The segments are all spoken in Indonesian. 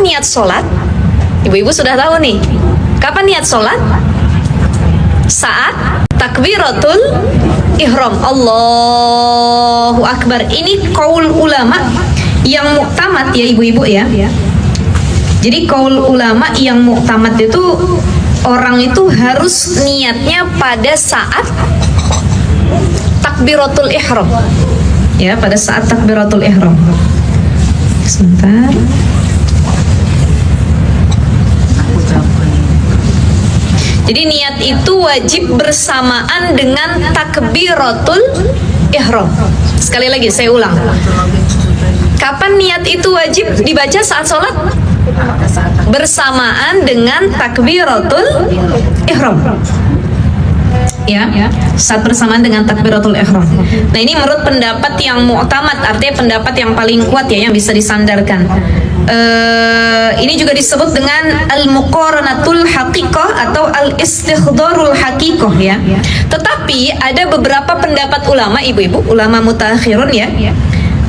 kapan niat sholat? Ibu-ibu sudah tahu nih. Kapan niat sholat? Saat takbiratul ihram. Allahu Akbar. Ini qaul ulama yang muktamad ya ibu-ibu ya. Jadi qaul ulama yang muktamad itu orang itu harus niatnya pada saat takbiratul ihram. Ya, pada saat takbiratul ihram. Sebentar. Jadi niat itu wajib bersamaan dengan takbiratul ihram. Sekali lagi saya ulang. Kapan niat itu wajib dibaca saat sholat? Bersamaan dengan takbiratul ihram. Ya, saat bersamaan dengan takbiratul ihram. Nah, ini menurut pendapat yang mu'tamad, artinya pendapat yang paling kuat ya, yang bisa disandarkan. Ini juga disebut dengan al-muqaranatul haqiqah atau al-istighdharul haqiqah ya. Tetapi ada beberapa pendapat ulama, ibu-ibu, ulama mutaakhirun ya.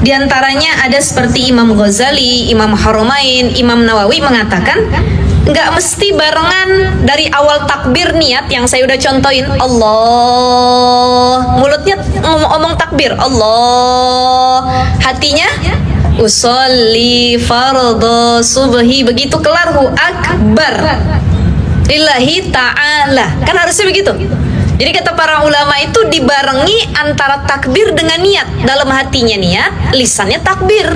Di antaranya ada seperti Imam Ghazali, Imam Haramain, Imam Nawawi mengatakan nggak mesti barengan dari awal takbir niat yang saya udah contohin. Allah, mulutnya ngomong takbir Allah, hatinya usolli fardhu subhi, begitu kelar hu akbar lillahi ta'ala, kan harusnya begitu. Jadi kata para ulama itu dibarengi antara takbir dengan niat. Dalam hatinya niat, lisannya takbir.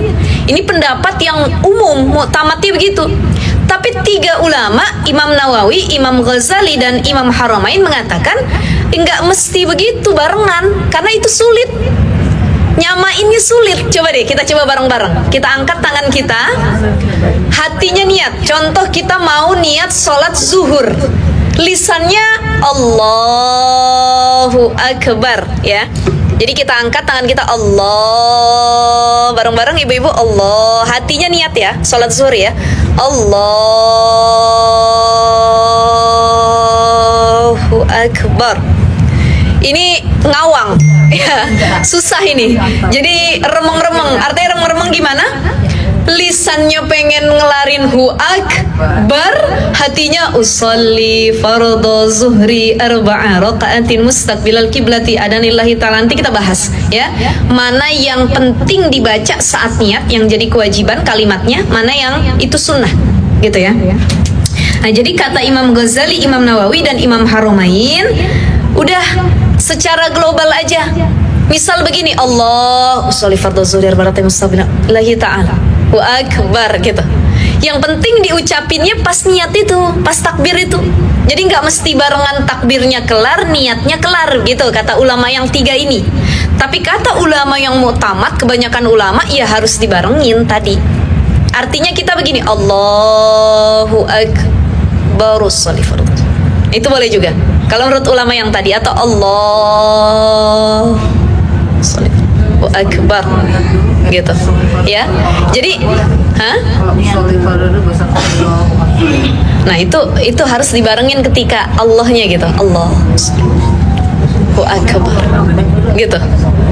Ini pendapat yang umum, muktamadnya begitu. Tapi tiga ulama, Imam Nawawi, Imam Ghazali, dan Imam Haramain mengatakan enggak mesti begitu barengan, karena itu sulit. Nyamainnya sulit. Coba deh kita coba bareng-bareng. Kita angkat tangan kita, hatinya niat. Contoh kita mau niat sholat zuhur, lisannya Allahu Akbar ya. Jadi kita angkat tangan kita Allah, bareng-bareng ibu-ibu Allah, hatinya niat ya, sholat zuhur ya, Allahu Akbar. Ini ngawang ya, susah ini. Jadi remeng-remeng, artinya remeng-remeng gimana? Lisannya pengen ngelarin hu akbar, hatinya usolli fardhu zuhri arba'a raka'atin mustaqbilal kiblati adanillahi ta'ala. Nanti kita bahas ya, mana yang penting dibaca saat niat yang jadi kewajiban kalimatnya, mana yang itu sunnah gitu ya. Nah, jadi kata Imam Ghazali, Imam Nawawi, dan Imam Haramain udah secara global aja. Misal begini, Allah usolli fardhu zuhri arba'a raka'atin mustaqbilallahi ta'ala wa akbar gitu. Yang penting diucapinnya pas niat itu, pas takbir itu. Jadi nggak mesti barengan takbirnya kelar, niatnya kelar gitu kata ulama yang tiga ini. Tapi kata ulama yang muktamad, kebanyakan ulama ya harus dibarengin tadi. Artinya kita begini, Allahu akbar sholli fardhu. Itu boleh juga. Kalau menurut ulama yang tadi, atau Allah sholli akbar gitu ya. Jadi nah itu harus dibarengin ketika Allahnya gitu, Allah akbar gitu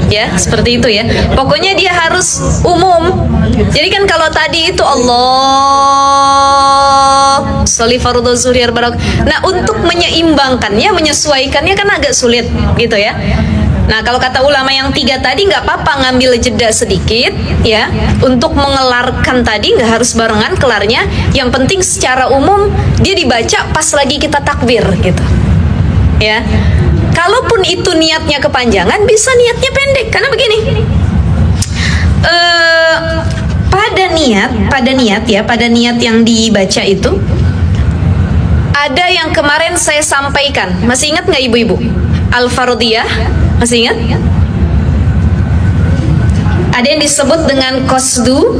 ya, seperti itu ya. Pokoknya dia harus umum. Jadi kan kalau tadi itu Allah sholli fardhu zuhri arba'a. Nah, untuk menyeimbangkannya, menyesuaikannya kan agak sulit gitu ya. Nah, kalau kata ulama yang tiga tadi nggak apa-apa ngambil jeda sedikit ya, untuk mengelarkan tadi, nggak harus barengan kelarnya. Yang penting secara umum dia dibaca pas lagi kita takbir gitu ya. Kalaupun itu niatnya kepanjangan, bisa niatnya pendek, karena begini, pada niat yang dibaca itu ada yang kemarin saya sampaikan, masih ingat nggak ibu-ibu? Al-Fardhiyah, masih ingat? Ada yang disebut dengan qasdu,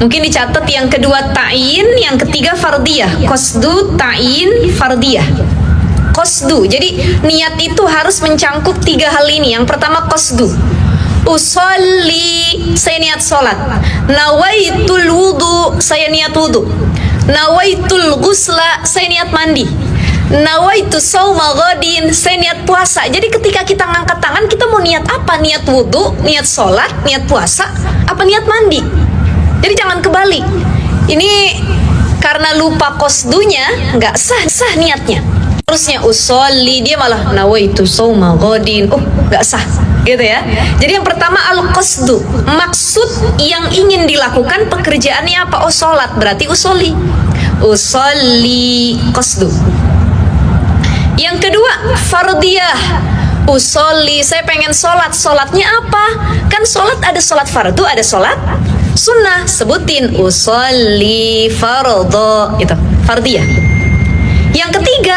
mungkin dicatat yang kedua ta'yin, yang ketiga fardhiyah. Qasdu, ta'yin, fardhiyah. Qasdu, jadi niat itu harus mencangkup tiga hal ini. Yang pertama qasdu, usolli, saya niat sholat. Nawaitul wudu, saya niat wudu. Nawaitul ghusla, saya niat mandi. Nawaitu shauma ghadin, saya niat puasa. Jadi ketika kita ngangkat tangan, kita mau niat apa? Niat wudu, niat sholat, niat puasa, apa niat mandi? Jadi jangan kebalik. Ini karena lupa qasdunya, nggak sah niatnya. Harusnya usolli, dia malah nawaitu shauma ghadin. Nggak sah, gitu ya. Jadi yang pertama al-qasdu, maksud yang ingin dilakukan pekerjaannya apa? Sholat, berarti usolli. Usolli qasdu. Yang kedua, fardiyah. Usolli, saya pengen sholat. Sholatnya apa? Kan sholat ada sholat fardu, ada sholat sunnah. Sebutin usolli fardhu, itu fardiyah. Yang ketiga,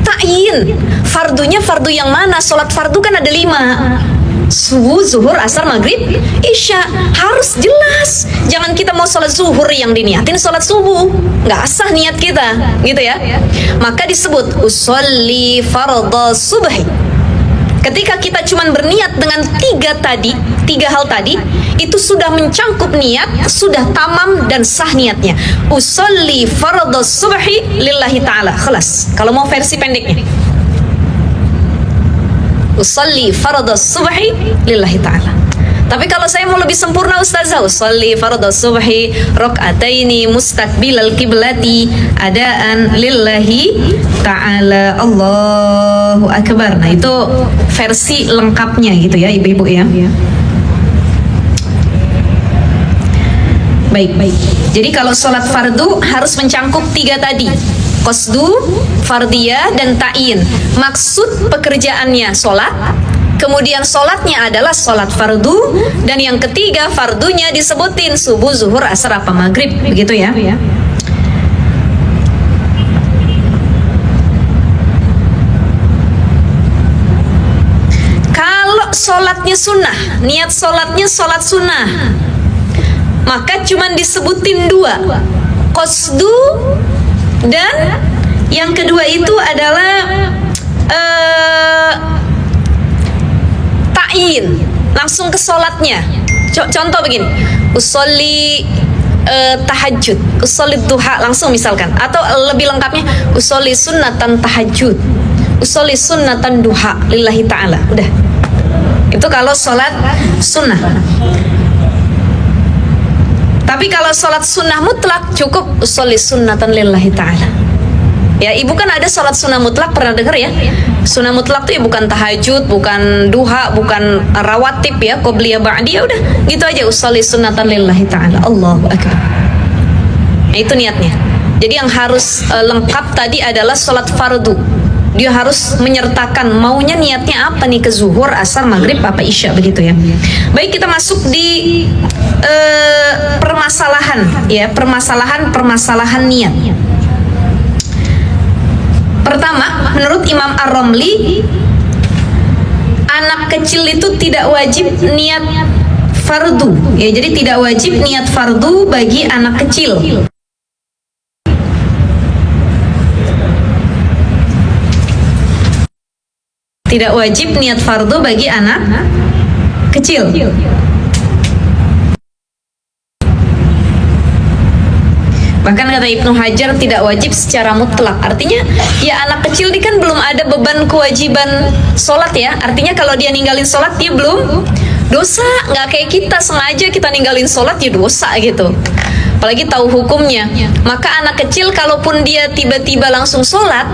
ta'yin. Fardunya fardu yang mana? Sholat fardu kan ada 5. Subuh, zuhur, asar, maghrib, isya. Harus jelas. Jangan kita mau sholat zuhur yang diniatin sholat subuh. Nggak sah niat kita, gitu ya. Maka disebut usolli fardhu subhi. Ketika kita cuman berniat dengan 3 hal tadi, itu sudah mencangkup niat, sudah tamam dan sah niatnya. Usolli fardhu subhi lillahi ta'ala. Khalas. Kalau mau versi pendeknya. Usolli fardhu subhi lillahi ta'ala. Tapi kalau saya mau lebih sempurna Ustazah, usolli fardhu subhi rakaataini mustaqbilal qiblati adaan lillahi ta'ala. Allahu akbar. Nah, itu versi lengkapnya gitu ya ibu-ibu ya. Baik. Jadi kalau sholat fardu harus mencangkup 3 tadi. Qasdu, fardiyah, dan ta'yin. Maksud pekerjaannya sholat, kemudian sholatnya adalah sholat fardu, dan yang ketiga fardunya disebutin subuh, zuhur, asar, apa maghrib, begitu ya. Kalau sholatnya sunnah, niat sholatnya sholat sunnah, maka cuman disebutin 2, qasdu, dan yang kedua itu adalah ta'yin, langsung ke sholatnya. Contoh begini, usolli tahajud, usolli duha, langsung misalkan. Atau lebih lengkapnya, usolli sunnatan tahajud, usolli sunnatan duha lillahi ta'ala. Udah, itu kalau sholat sunnah. Tapi kalau sholat sunnah mutlak cukup usolli sunnatan lillahi ta'ala. Ya, ibu kan ada sholat sunnah mutlak, pernah dengar ya? Sunnah mutlak tuh ya bukan tahajud, bukan duha, bukan rawatib ya, qobliyah ba'diyah, udah gitu aja, usolli sunnatan lillahi ta'ala. Allahu akbar. Nah, itu niatnya. Jadi yang harus lengkap tadi adalah sholat fardu. Dia harus menyertakan maunya niatnya apa nih, ke zuhur, asar, maghrib, apa isya, begitu ya. Baik, kita masuk di permasalahan ya, permasalahan niat. Pertama, menurut Imam Ar-Ramli, anak kecil itu tidak wajib niat fardu ya, jadi tidak wajib niat fardu bagi anak kecil. Tidak wajib niat fardu bagi anak kecil. Bahkan kata Ibnu Hajar tidak wajib secara mutlak. Artinya ya anak kecil ini kan belum ada beban kewajiban sholat ya. Artinya kalau dia ninggalin sholat dia belum dosa. Nggak kayak kita sengaja kita ninggalin sholat ya dosa gitu. Apalagi tahu hukumnya. Maka anak kecil kalaupun dia tiba-tiba langsung sholat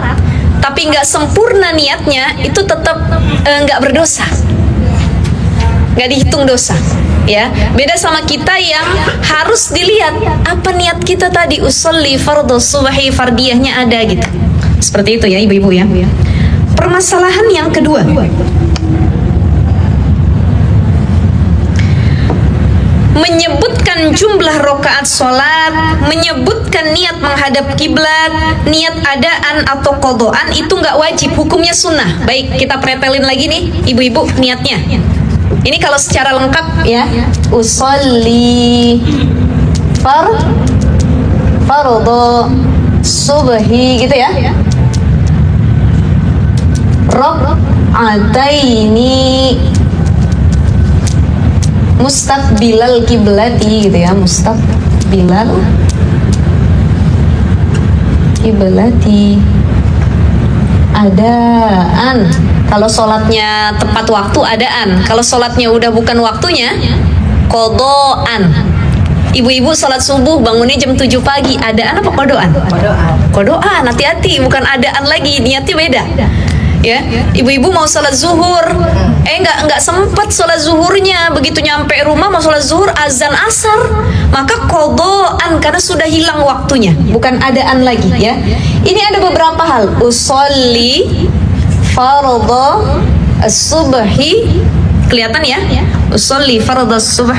tapi nggak sempurna niatnya, itu tetap nggak berdosa, nggak dihitung dosa ya. Beda sama kita yang harus dilihat apa niat kita tadi, usolli fardhu subhi, fardiyahnya ada gitu. Seperti itu ya ibu-ibu ya. Permasalahan yang kedua, menyebutkan jumlah rakaat sholat, menyebutkan niat menghadap kiblat, niat adaan atau qadaan itu nggak wajib, hukumnya sunnah. Baik, kita pretelin lagi nih ibu-ibu niatnya. Ini kalau secara lengkap ya, usolli fardhu subhi gitu ya, rakaataini mustaqbilal kiblati gitu ya, mustaqbilal kiblati adaan. Kalau sholatnya tepat waktu adaan, kalau sholatnya udah bukan waktunya qadaan Ibu-ibu sholat subuh bangunnya jam 7 pagi, adaan apa kodoan? Kodoan, hati-hati, bukan adaan lagi, niatnya beda. Ya, ibu-ibu mau sholat zuhur, nggak sempat sholat zuhurnya, begitu nyampe rumah mau sholat zuhur azan asar, maka kodoan karena sudah hilang waktunya, bukan adaan lagi ya. Ini ada beberapa hal. Usolli fardhu as-subhi, kelihatan ya? Usolli fardhu as-subh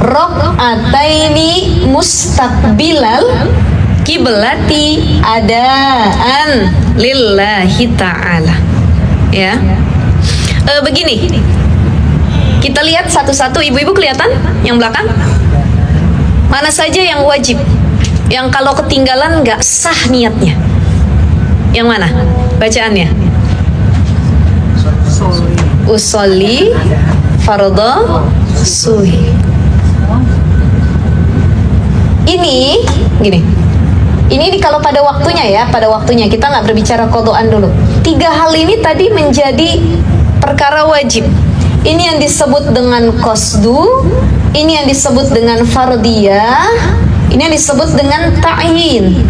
rakaataini mustaqbilal kiblati adaan lillahi ta'ala. Ya. Begini. Kita lihat satu-satu, ibu-ibu kelihatan yang belakang? Mana saja yang wajib? Yang kalau ketinggalan nggak sah niatnya. Yang mana? Bacaannya. Usolli fardhu suhi. Ini gini. Ini kalau pada waktunya ya, pada waktunya kita nggak berbicara kodoan dulu. 3 hal ini tadi menjadi perkara wajib. Ini yang disebut dengan qasdu, ini yang disebut dengan fardiyah, ini yang disebut dengan ta'yin.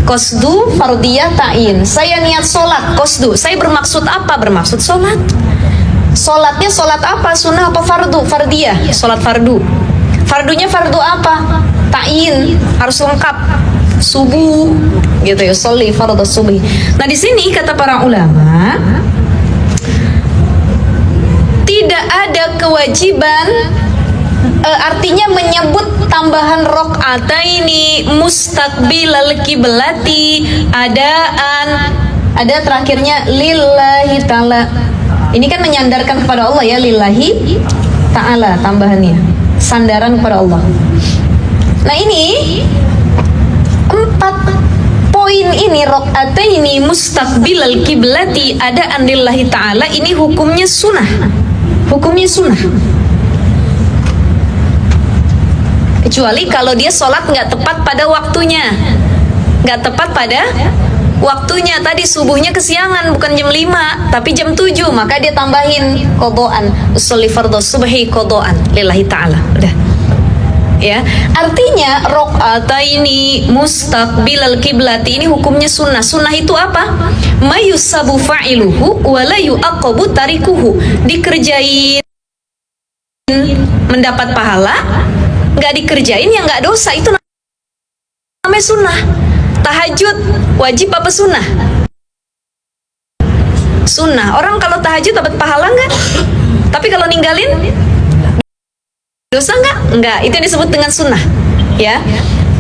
Qasdu, fardiyah, ta'yin. Saya niat sholat, qasdu. Saya bermaksud apa? Bermaksud sholat. Sholatnya sholat apa? Sunnah apa fardu? Fardiyah, sholat fardu. Fardunya fardu apa? Ta'yin, harus lengkap. Subuh, gitu ya, sholli fardhu subuh. Nah, di sini kata para ulama, tidak ada kewajiban, artinya menyebut tambahan rakaataini mustaqbilal kiblati adaan, ada terakhirnya lillahi ta'ala. Ini kan menyandarkan kepada Allah ya, lillahi ta'ala tambahannya, sandaran kepada Allah. Nah, ini 4 poin ini, rakaataini mustaqbilal kiblati adaan lillahi ta'ala, ini hukumnya sunnah. Hukumnya sunnah. Kecuali kalau dia sholat nggak tepat pada waktunya. Nggak tepat pada waktunya. Tadi subuhnya kesiangan, bukan jam 5, tapi jam 7, maka dia tambahin kodoan. Usolli fardhu subhi kodoan lillahi ta'ala. Udah. Ya, artinya rakaataini mustaqbilal kiblati ini hukumnya sunnah. Sunnah itu apa? Mayusabu fa'iluhu wa la yu'aqabu tarikuhu. Dikerjain mendapat pahala, nggak dikerjain ya nggak dosa. Itu namanya sunnah. Tahajud wajib apa sunnah? Sunnah. Orang kalau tahajud dapat pahala nggak? Tapi kalau ninggalin dosa enggak, itu yang disebut dengan sunnah ya.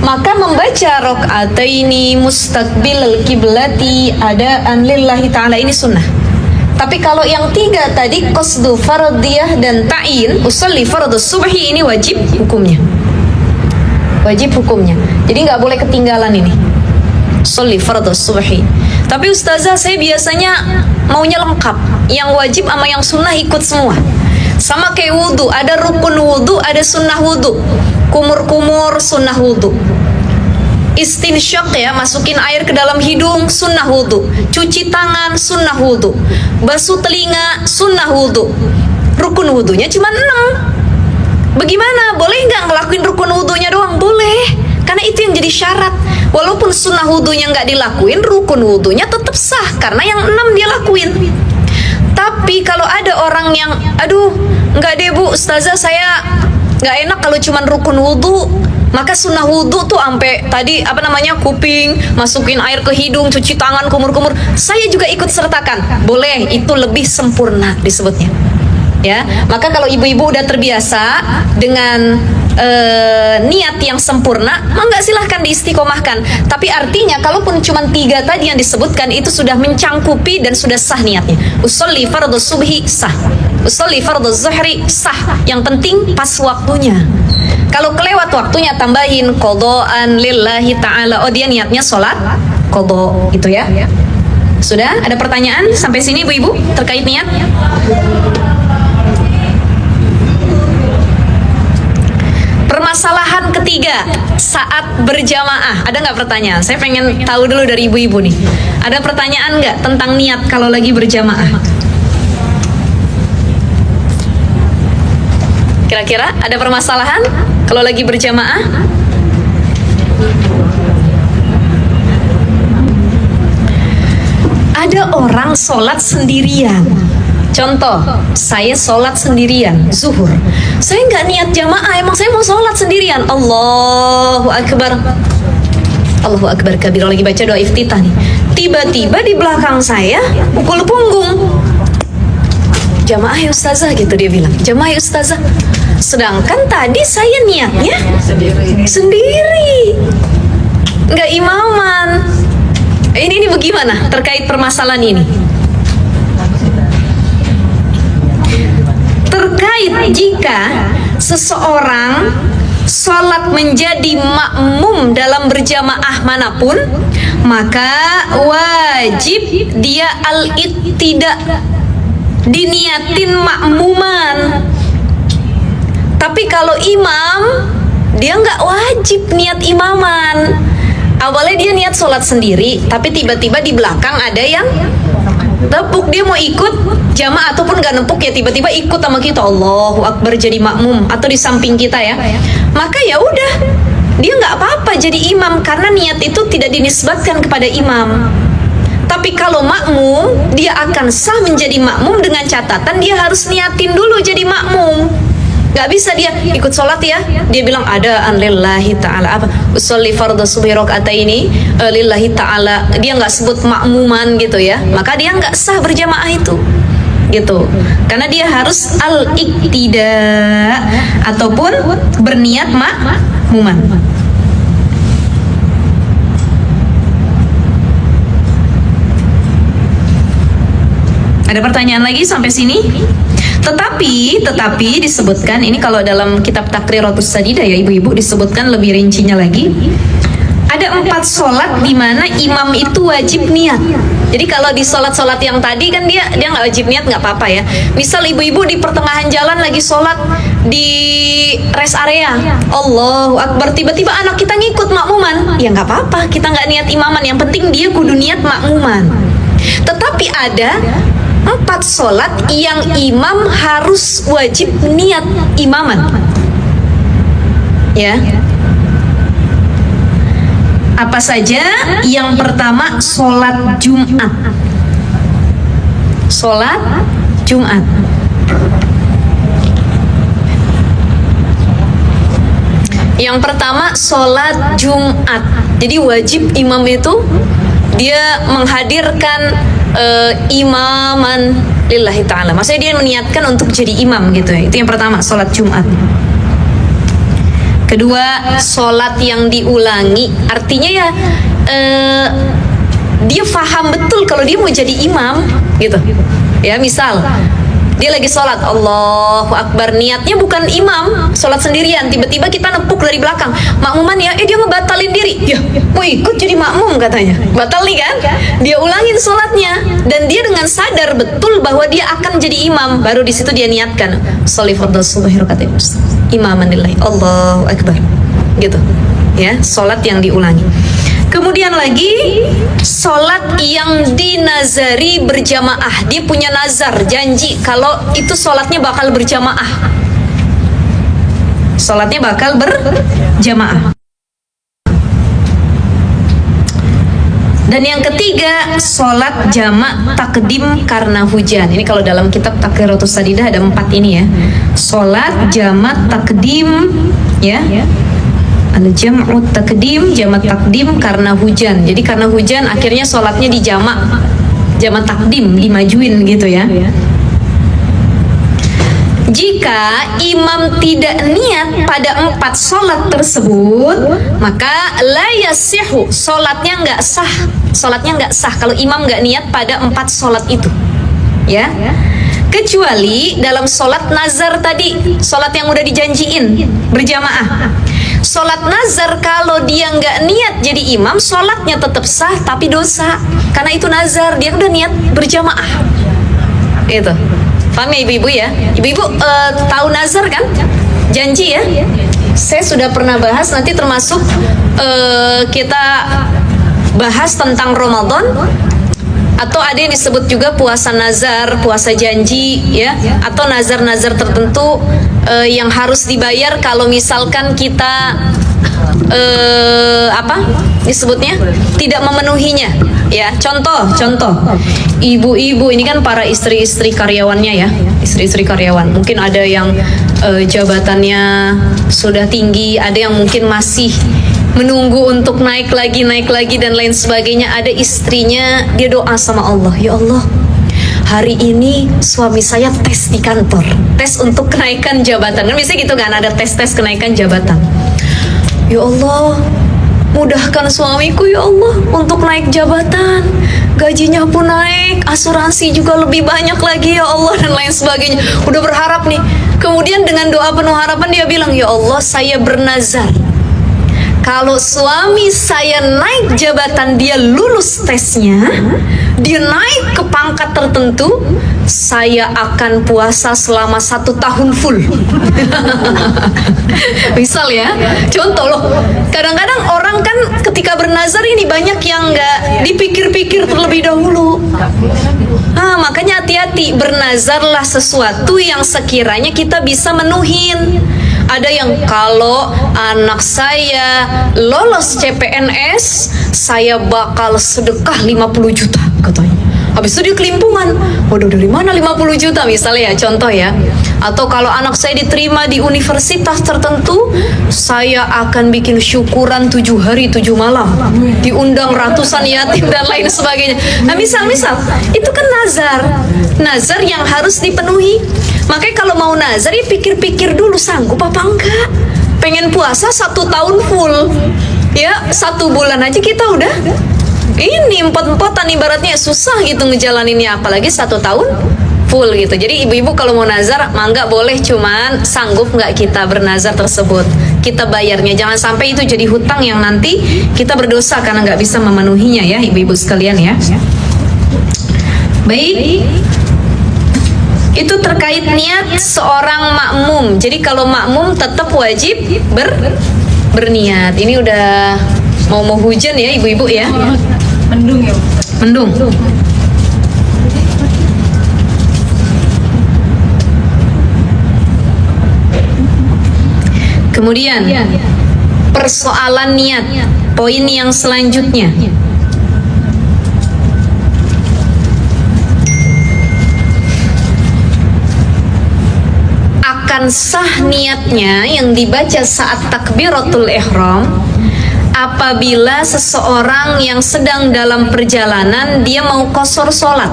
Maka membaca rakaataini mustaqbilal kiblati adaan lillahi ta'ala ini sunnah. Tapi kalau yang 3 tadi, qasdu, fardiyah, dan ta'yin, usolli fardhu subhi, ini wajib hukumnya. Wajib hukumnya. Jadi nggak boleh ketinggalan ini. Usolli fardhu subhi. Tapi ustazah, saya biasanya maunya lengkap, yang wajib sama yang sunnah ikut semua. Sama kayak wudhu, ada rukun wudhu, ada sunnah wudhu. Kumur-kumur, sunnah wudhu. Istinsyak ya, masukin air ke dalam hidung, sunnah wudhu. Cuci tangan, sunnah wudhu. Basuh telinga, sunnah wudhu. Rukun wudhunya cuma 6. Bagaimana? Boleh nggak ngelakuin rukun wudhunya doang? Boleh, karena itu yang jadi syarat. Walaupun sunnah wudhunya nggak dilakuin, rukun wudhunya tetap sah, karena yang 6 dia lakuin. Tapi kalau ada orang yang, aduh, nggak deh bu, ustazah, saya nggak enak kalau cuman rukun wudhu, maka sunnah wudhu tuh sampai tadi kuping, masukin air ke hidung, cuci tangan, kumur-kumur, saya juga ikut sertakan. Boleh, itu lebih sempurna disebutnya. Ya, maka kalau ibu-ibu udah terbiasa dengan niat yang sempurna, maka silahkan diistiqomahkan. Tapi artinya kalaupun cuma 3 tadi yang disebutkan itu sudah mencangkupi dan sudah sah niatnya. Usolli fardhu subhi sah, usolli fardhu zuhri sah. Yang penting pas waktunya. Kalau kelewat waktunya, tambahin qadaan lillahi ta'ala. Oh, dia niatnya sholat qada, gitu ya. Sudah ada pertanyaan sampai sini ibu-ibu terkait niat? Permasalahan ketiga saat berjamaah, ada nggak pertanyaan? Saya pengen tahu dulu dari ibu-ibu nih. Ada pertanyaan nggak tentang niat kalau lagi berjamaah? Kira-kira ada permasalahan kalau lagi berjamaah? Ada orang sholat sendirian. Contoh, saya sholat sendirian, zuhur. Saya nggak niat jamaah, emang saya mau sholat sendirian. Allahu Akbar. Allahu Akbar kabir, lagi baca doa iftitah nih. Tiba-tiba di belakang saya pukul punggung. Jamaah ya ustazah gitu dia bilang. Jamaah ya ustazah. Sedangkan tadi saya niatnya sendiri. Nggak imaman. Ini bagaimana terkait permasalahan ini? Terkait jika seseorang sholat menjadi makmum dalam berjamaah manapun, maka wajib dia al-ittida, diniatin makmuman. Tapi kalau imam, dia nggak wajib niat imaman. Awalnya dia niat sholat sendiri, tapi tiba-tiba di belakang ada yang tepuk, dia mau ikut jamaah ataupun gak nempuk ya, tiba-tiba ikut sama kita, Allahu Akbar jadi makmum, atau di samping kita ya, maka ya udah, dia nggak apa-apa jadi imam karena niat itu tidak dinisbatkan kepada imam. Tapi kalau makmum, dia akan sah menjadi makmum dengan catatan dia harus niatin dulu jadi makmum. Gak bisa dia ikut sholat ya, dia bilang ada lillahi ta'ala, apa usolli fardhu subhi rakaataini lillahi ta'ala, dia nggak sebut makmuman gitu ya, maka dia nggak sah berjamaah itu gitu, karena dia harus al-iktida ataupun berniat makmuman. Ada pertanyaan lagi sampai sini? Tetapi disebutkan ini kalau dalam kitab Takriratus Sadidah ya ibu-ibu, disebutkan lebih rincinya lagi. Ada 4 sholat di mana imam itu wajib niat. Jadi kalau di sholat-sholat yang tadi kan dia nggak wajib niat, nggak apa-apa ya. Misal ibu-ibu di pertengahan jalan lagi sholat di rest area, Allahu Akbar, tiba-tiba anak kita ngikut makmuman, ya nggak apa-apa, kita nggak niat imaman, yang penting dia kudu niat makmuman. Tetapi ada 4 sholat yang imam harus wajib niat imaman. Ya. Apa saja? Yang pertama sholat Jumat. Sholat Jumat. Yang pertama sholat Jumat. Jadi wajib imam itu dia menghadirkan imaman lillahi ta'ala, maksudnya dia meniatkan untuk jadi imam gitu ya. Itu yang pertama, sholat Jumat. Kedua, sholat yang diulangi, artinya ya dia paham betul kalau dia mau jadi imam gitu ya. Misal dia lagi sholat, Allahu Akbar, niatnya bukan imam, sholat sendirian, tiba-tiba kita nepuk dari belakang, makmuman ya, dia ngebatalin diri, ya mau ikut jadi makmum katanya, batal nih kan, dia ulangin sholatnya, dan dia dengan sadar betul bahwa dia akan jadi imam, baru di situ dia niatkan, sholli fardhu subhi rakaatain imaman lillahi, Allahu Akbar, gitu, ya, sholat yang diulangi. Kemudian lagi sholat yang dinazari berjamaah, dia punya nazar, janji kalau itu sholatnya bakal berjamaah, sholatnya bakal berjamaah. Dan yang ketiga, sholat jamak takdim karena hujan. Ini kalau dalam kitab Takriratus Sadidah ada 4 ini ya, sholat jamak takdim ya, al-jam'u takdim, jamak takdim karena hujan. Jadi karena hujan akhirnya sholatnya dijamak, jamak takdim, dimajuin gitu ya. Jika imam tidak niat pada 4 sholat tersebut, maka la yasihu, sholatnya nggak sah, sholatnya nggak sah kalau imam nggak niat pada 4 sholat itu ya. Kecuali dalam sholat nazar tadi, sholat yang udah dijanjiin berjamaah. Sholat nazar kalau dia nggak niat jadi imam, sholatnya tetap sah tapi dosa, karena itu nazar, dia udah niat berjamaah. Itu paham ya ibu-ibu ya? Ibu-ibu tahu nazar kan? Janji ya? Saya sudah pernah bahas, nanti termasuk kita bahas tentang Ramadan, atau ada yang disebut juga puasa nazar, puasa janji ya, atau nazar-nazar tertentu yang harus dibayar kalau misalkan kita apa disebutnya tidak memenuhinya ya. Contoh ibu-ibu ini kan para istri-istri karyawannya ya, istri-istri karyawan mungkin ada yang jabatannya sudah tinggi, ada yang mungkin masih menunggu untuk naik lagi dan lain sebagainya. Ada istrinya dia doa sama Allah, ya Allah, hari ini suami saya tes di kantor, tes untuk kenaikan jabatan. Kan biasanya gitu kan, ada tes kenaikan jabatan. Ya Allah, mudahkan suamiku ya Allah untuk naik jabatan, gajinya pun naik, asuransi juga lebih banyak lagi ya Allah, dan lain sebagainya. Udah berharap nih. Kemudian dengan doa penuh harapan dia bilang, ya Allah, saya bernazar kalau suami saya naik jabatan, dia lulus tesnya, dia naik ke pangkat tertentu, saya akan puasa selama 1 tahun full. Misal ya, contoh loh. Kadang-kadang orang kan ketika bernazar ini banyak yang nggak dipikir-pikir terlebih dahulu. Makanya hati-hati, bernazarlah sesuatu yang sekiranya kita bisa menuhin. Ada yang kalau anak saya lolos CPNS, saya bakal sedekah 50 juta katanya. Habis itu dia kelimpungan. Waduh, dari mana 50 juta misalnya ya, contoh ya. Atau kalau anak saya diterima di universitas tertentu, saya akan bikin syukuran 7 hari 7 malam, diundang ratusan yatim dan lain sebagainya. Nah misal itu kan nazar yang harus dipenuhi. Makanya kalau mau nazar ya pikir-pikir dulu, sanggup apa enggak. Pengen puasa 1 tahun full ya, 1 bulan aja kita udah ini empot-empotan ibaratnya, susah gitu ngejalaninnya, apalagi 1 tahun full gitu. Jadi ibu-ibu kalau mau nazar, mangga boleh, cuman sanggup nggak kita bernazar tersebut, kita bayarnya. Jangan sampai itu jadi hutang yang nanti kita berdosa karena nggak bisa memenuhinya ya ibu-ibu sekalian ya. Baik, itu terkait niat seorang makmum. Jadi kalau makmum tetap wajib berniat. Ini udah mau hujan ya ibu-ibu ya. Mendung ya. Mendung. Kemudian persoalan niat, poin yang selanjutnya. Akan sah niatnya yang dibaca saat takbiratul ihram apabila seseorang yang sedang dalam perjalanan dia mau qasar sholat.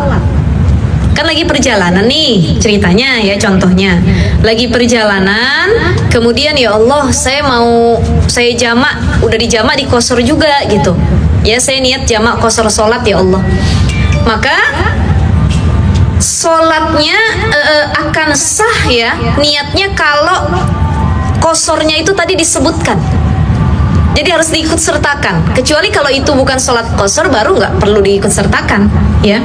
Kan lagi perjalanan nih ceritanya ya, contohnya lagi perjalanan, kemudian ya Allah saya jamak, udah dijamak di qasar juga gitu ya, saya niat jamak qasar sholat ya Allah, maka sholatnya akan sah ya niatnya kalau qasornya itu tadi disebutkan. Jadi harus diikut sertakan. Kecuali kalau itu bukan sholat qasar, baru nggak perlu diikut sertakan ya.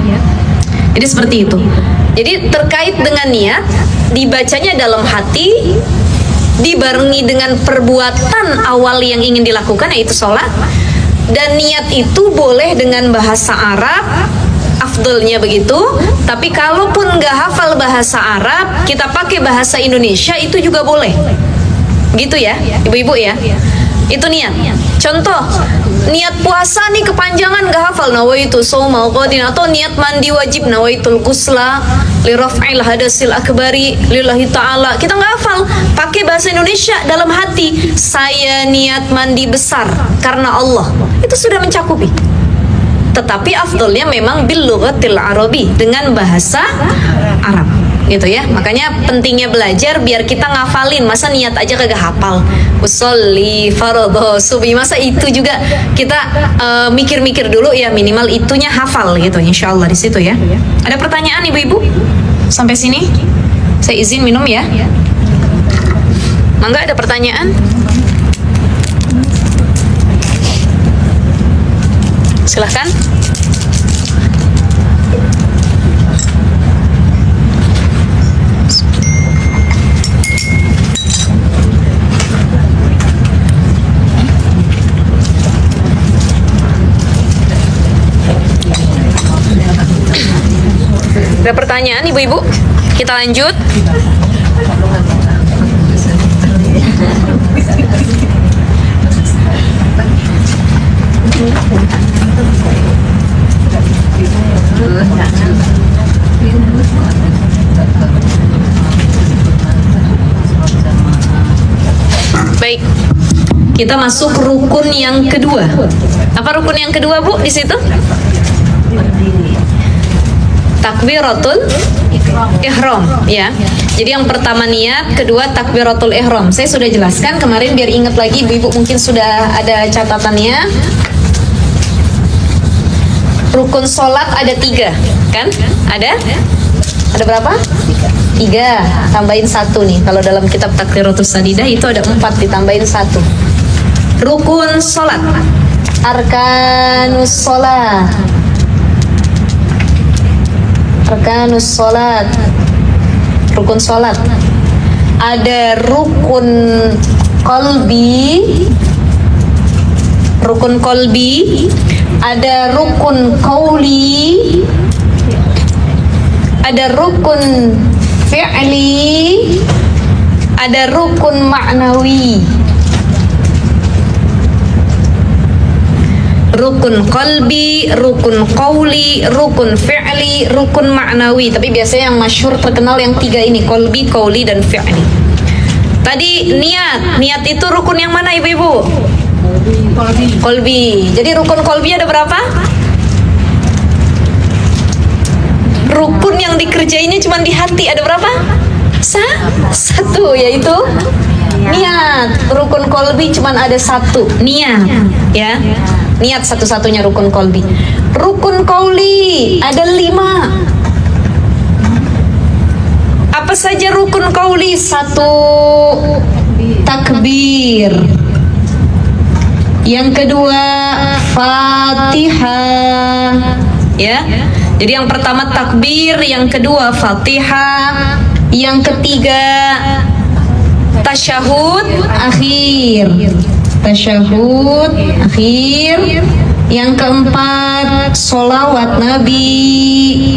Jadi seperti itu. Jadi terkait dengan niat, dibacanya dalam hati, dibarengi dengan perbuatan awal yang ingin dilakukan, yaitu sholat. Dan niat itu boleh dengan bahasa Arab, afdolnya begitu. Tapi kalaupun nggak hafal bahasa Arab, kita pakai bahasa Indonesia itu juga boleh. Gitu ya, ibu-ibu ya. Itu niat. Contoh, niat puasa nih kepanjangan gak hafal, nawaitu shauma ghadin, atau niat mandi wajib, nawaitul ghusla li raf'il hadasil akbari lillahi ta'ala. Kita gak hafal, pakai bahasa Indonesia dalam hati, saya niat mandi besar karena Allah. Itu sudah mencakupi. Tetapi afdolnya memang bil lughatil arabi, dengan bahasa Arab. Gitu ya, makanya pentingnya belajar biar kita ngafalin. Masa niat aja kagak hafal, usolli fardhu subuh, masa itu juga kita mikir-mikir dulu ya, minimal itunya hafal gitu, insyaallah di situ ya. Ada pertanyaan ibu-ibu sampai sini? Saya izin minum ya. Mangga, ada pertanyaan? Silahkan. Ada pertanyaan ibu-ibu? Kita lanjut. Kita masuk rukun yang kedua. Apa rukun yang kedua, Bu, di situ? Takbiratul ihram, ya. Jadi yang pertama niat, kedua takbiratul ihram. Saya sudah jelaskan kemarin, biar ingat lagi, Ibu-ibu mungkin sudah ada catatannya. Rukun sholat ada 3, kan? Ada berapa? 3, tambahin 1 nih. Kalau dalam kitab Takriratus Sadidah itu ada 4, ditambahin 1. Rukun sholat, arkanus sholat, arkanus sholat, rukun sholat. Ada rukun kolbi, rukun kolbi, ada rukun kauli, ada rukun fi'li, ada rukun ma'nawi. Rukun qalbi, rukun qauli, rukun fi'li, rukun ma'nawi. Tapi biasanya yang masyhur terkenal yang 3 ini, qalbi, qauli, dan fi'li. Tadi niat itu rukun yang mana, Ibu-ibu? Qalbi. Jadi rukun qalbi ada berapa? Rukun yang dikerjainnya cuma di hati ada berapa? 1, yaitu niat. Rukun qalbi cuma ada 1, niat, ya. Niat satu-satunya rukun qalbi. Rukun qauli ada 5. Apa saja rukun qauli? 1, takbir. Yang kedua, Fatihah, ya. Jadi yang pertama takbir, yang kedua Fatihah, yang ketiga tasyahud akhir. Tasyahud akhir. Yang keempat sholawat Nabi.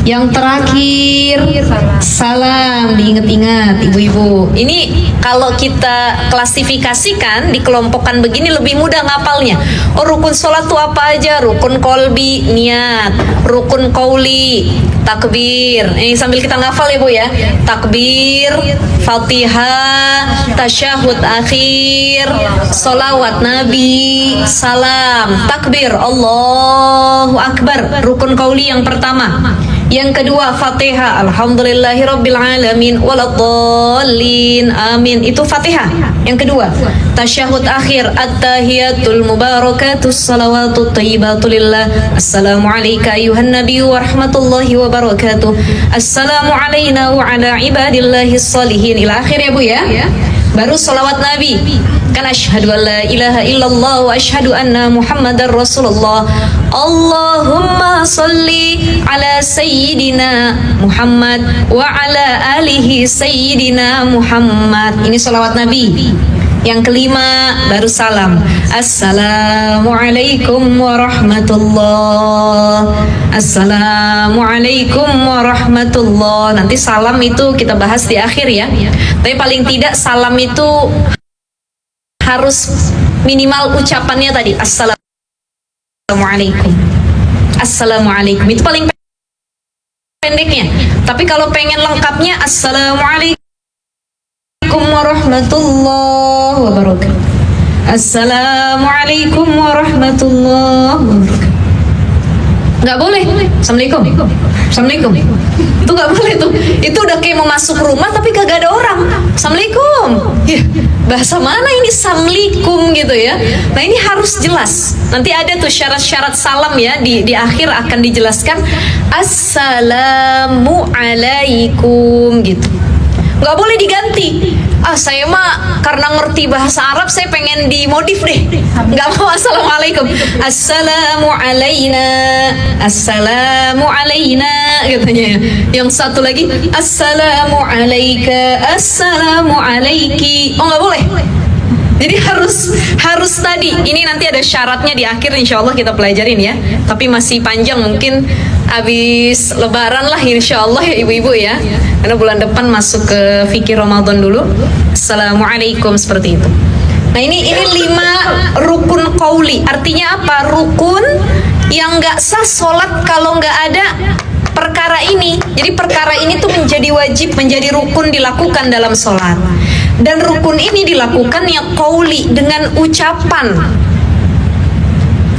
Yang terakhir salam. Diingat-ingat, Ibu-ibu. Ini kalau kita klasifikasikan, dikelompokkan begini lebih mudah ngapalnya. Oh, rukun sholat tuh apa aja? Rukun kolbi, niat. Rukun qauli, takbir. Ini sambil kita ngafal ya, Bu, ya. Takbir, Fatihah, tasyahud akhir, sholawat Nabi, salam, takbir, Allahu Akbar. Rukun qauli yang pertama. Yang kedua Fatihah, alhamdulillahirabbil alamin waladdallin amin. Itu Fatihah. Yang kedua, tasyahud akhir, at-tahiyatul mubarakatus salawatut thayyibatul lillah. Assalamu alayka ayuhan nabiyyu wa rahmatullahi wa barakatuh. Assalamu alayna wa ala ibadillahis sholihin. Ila akhir ya, Bu, ya. Baru salawat Nabi. Kan asyhadu an la ilaha illallah wa asyhadu anna Muhammadar Rasulullah. Allahumma salli ala sayyidina Muhammad wa ala alihi sayyidina Muhammad. Ini salawat Nabi. Yang kelima baru salam. Assalamualaikum warahmatullah. Assalamualaikum warahmatullah. Nanti salam itu kita bahas di akhir, ya. Tapi paling tidak salam itu harus minimal ucapannya tadi, assalamualaikum. Assalamualaikum itu paling pendeknya. Tapi kalau pengen lengkapnya, assalamualaikum warahmatullahi wabarakatuh. Assalamualaikum warahmatullahi wabarakatuh. Nggak boleh assalamualaikum, assalamualaikum. Itu nggak boleh tuh. Itu udah kayak mau masuk rumah tapi kagak ada orang. Assalamualaikum. Ya, bahasa mana ini assalamualaikum gitu ya. Nah, ini harus jelas. Nanti ada tuh syarat-syarat salam, ya, di akhir akan dijelaskan assalamualaikum gitu. Nggak boleh diganti. Saya mah karena ngerti bahasa Arab, saya pengen dimodif deh. Nggak mau assalamualaikum. Assalamu alaina, assalamu alaina katanya. Yang satu lagi assalamu alaika, assalamu alaiki. Oh, nggak boleh. Jadi harus tadi. Ini nanti ada syaratnya di akhir, insya Allah kita pelajarin, ya. Tapi masih panjang, mungkin habis Lebaran lah insya Allah, ya, ibu-ibu, ya. Karena bulan depan masuk ke fikih Ramadan dulu. Assalamualaikum, seperti itu. Nah, ini 5 rukun qauli. Artinya apa? Rukun yang nggak sah sholat kalau nggak ada perkara ini. Jadi perkara ini tuh menjadi wajib, menjadi rukun dilakukan dalam sholat. Dan rukun ini dilakukannya qauli dengan ucapan.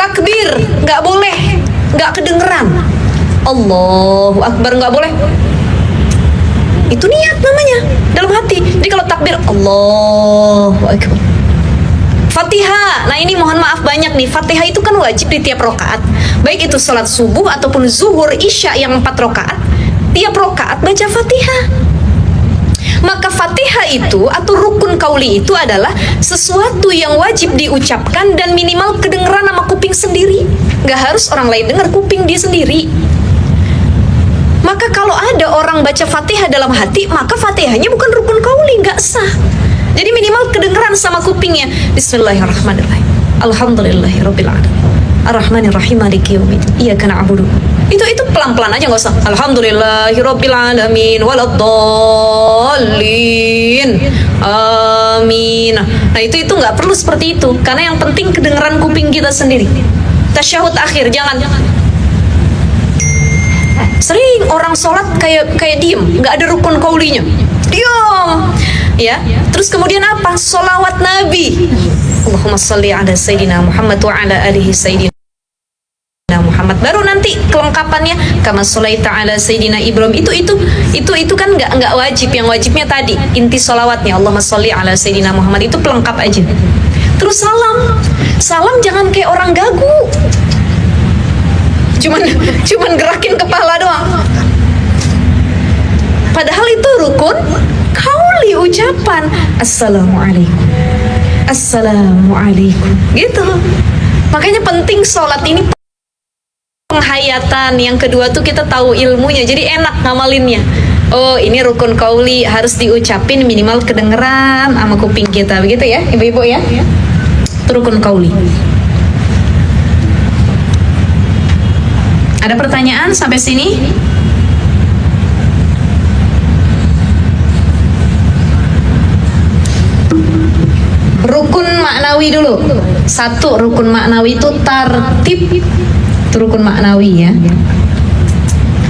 Takbir nggak boleh, nggak kedengeran. Allahu Akbar nggak boleh. Itu niat namanya, dalam hati. Jadi kalau takbir Allahu Akbar. Fatihah, nah ini mohon maaf banyak nih. Fatihah itu kan wajib di tiap rokaat. Baik itu sholat subuh ataupun zuhur, isya yang 4 rokaat. Tiap rokaat baca Fatihah. Maka Fatihah itu atau rukun qauli itu adalah sesuatu yang wajib diucapkan dan minimal kedengeran sama kuping sendiri. Gak harus orang lain dengar, kuping dia sendiri. Maka kalau ada orang baca Fatihah dalam hati, maka Fatihahnya bukan rukun qauli, gak sah. Jadi minimal kedengeran sama kupingnya. Bismillahirrahmanirrahim. Alhamdulillahirabbil alamin. Ar-Rahmanir-Rahim Maliki yaumiddin. Iyyaka na'budu. Itu pelan-pelan aja, nggak usah. Alhamdulillahirabbil alamin waladdallin. Amin. Nah, itu nggak perlu seperti itu, karena yang penting kedengeran kuping kita sendiri. Tasyahud akhir jangan. Sering orang sholat kayak diem, nggak ada rukun qaulinya. Diam. Ya, terus kemudian apa? Sholawat Nabi. Allahumma sholli ala Sayyidina Muhammad wa ala alihi Sayyidina Muhammad. Baru nanti kelengkapannya kama sholaita ala Sayyidina Ibrahim. Itu kan nggak wajib. Yang wajibnya tadi inti sholawatnya Allahumma sholli ala Sayyidina Muhammad, itu pelengkap aja. Terus salam jangan kayak orang gagu. Cuman gerakin kepala doang. Padahal itu rukun qauli, ucapan assalamualaikum, assalamualaikum, gitu. Makanya penting sholat ini penghayatan. Yang kedua tuh kita tahu ilmunya, jadi enak ngamalinnya. Oh, ini rukun qauli, harus diucapin minimal kedengeran sama kuping kita, begitu ya ibu-ibu ya. Itu rukun qauli. Ada pertanyaan sampai sini? Rukun maknawi dulu. 1, rukun maknawi itu tartib. Itu rukun maknawi ya.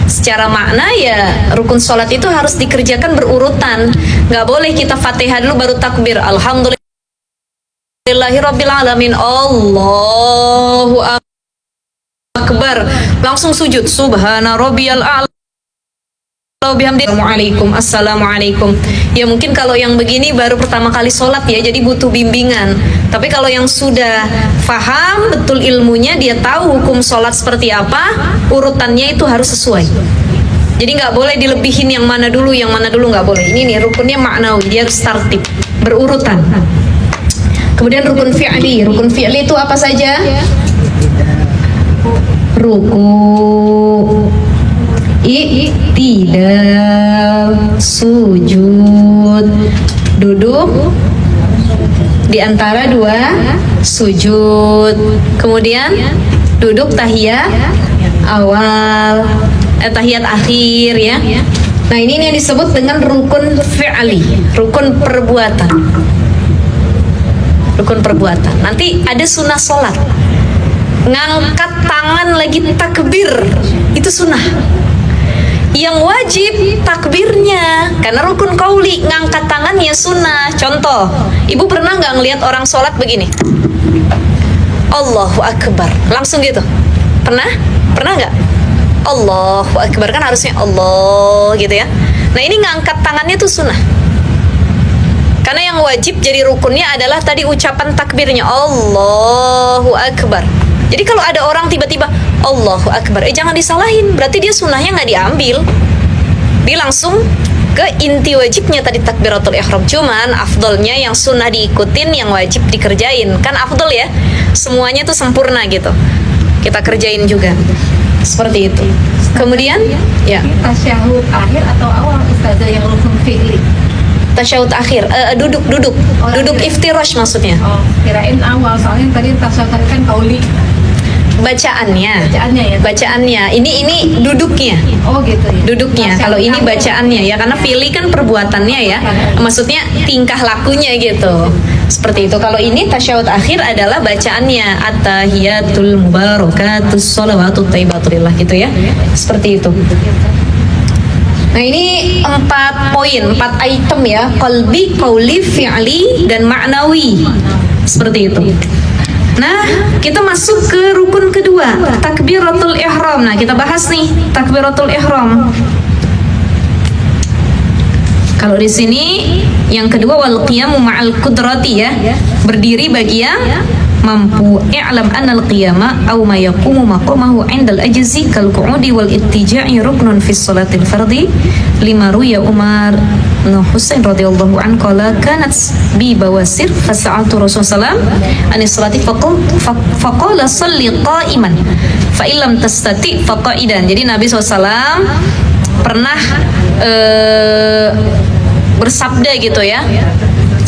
Secara makna ya rukun sholat itu harus dikerjakan berurutan. Gak boleh kita Fatihah dulu baru takbir. Alhamdulillahirabbil alamin. Allahu Akbar. Langsung sujud. Subhana rabbiyal a'la. Assalamualaikum. Ya mungkin kalau yang begini baru pertama kali sholat ya, jadi butuh bimbingan. Tapi kalau yang sudah paham betul ilmunya, dia tahu hukum sholat seperti apa, urutannya itu harus sesuai. Jadi nggak boleh dilebihin yang mana dulu nggak boleh. Ini nih rukunnya maknawi, dia harus tartib, berurutan. Kemudian rukun fi'li. Rukun fi'li itu apa saja? Ruku, i'tidal, sujud, duduk di antara 2 sujud, kemudian duduk tahiyat awal, tahiyat akhir ya. Nah, ini yang disebut dengan rukun fi'li, rukun perbuatan. Rukun perbuatan. Nanti ada sunnah sholat, ngangkat tangan lagi takbir, itu sunnah. Yang wajib takbirnya, karena rukun qauli, ngangkat tangannya sunnah. Contoh, ibu pernah nggak ngelihat orang sholat begini? Allahu Akbar, langsung gitu? Pernah nggak? Allahu Akbar, kan harusnya Allah gitu ya. Nah, ini ngangkat tangannya tuh sunnah. Karena yang wajib jadi rukunnya adalah tadi ucapan takbirnya Allahu Akbar. Jadi kalau ada orang tiba-tiba Allahu Akbar, jangan disalahin, berarti dia sunnahnya nggak diambil. Dia langsung ke inti wajibnya tadi takbiratul ihram. Cuman afdolnya yang sunnah diikutin, yang wajib dikerjain. Kan afdol ya, semuanya tuh sempurna gitu, kita kerjain juga. Seperti itu. Kemudian ya, tasyahud akhir atau awal ustazah yang rukun fi'li? Tasyahud akhir, duduk iftirash maksudnya. Oh, kirain awal, soalnya tadi tasyahud akhir kan qauli. Bacaannya ya. Bacaannya. Ini duduknya. Oh gitu ya. Duduknya. Kalau ini bacaannya ya, karena fi'li kan perbuatannya ya. Maksudnya tingkah lakunya gitu. Seperti itu. Kalau ini tasyahud akhir adalah bacaannya, at-tahiyatul mubarakatus shalawatut thayyibatulillah gitu ya. Seperti itu. Nah ini 4 poin, 4 item ya, qalbi, qauli, fi'li, dan ma'nawi. Seperti itu. Nah, kita masuk ke rukun kedua, takbiratul ihram. Nah, kita bahas nih takbiratul ihram. Kalau di sini yang kedua wal qiyamu ma'al qudrati ya, berdiri bagi yang mampu. I'lam anna al-qiyama aw ma yaqumu maqamahu 'inda al-ajzi kal qu'udi wal ittija'i ruknun fi shalatil fardhi lima ruya Umar bin Husain radhiyallahu an qala kanat bi bawasir fasa'altu Rasulullah an salati faqala salli qa'iman fa illam tastati fa qa'idan. Jadi Nabi SAW pernah bersabda gitu ya,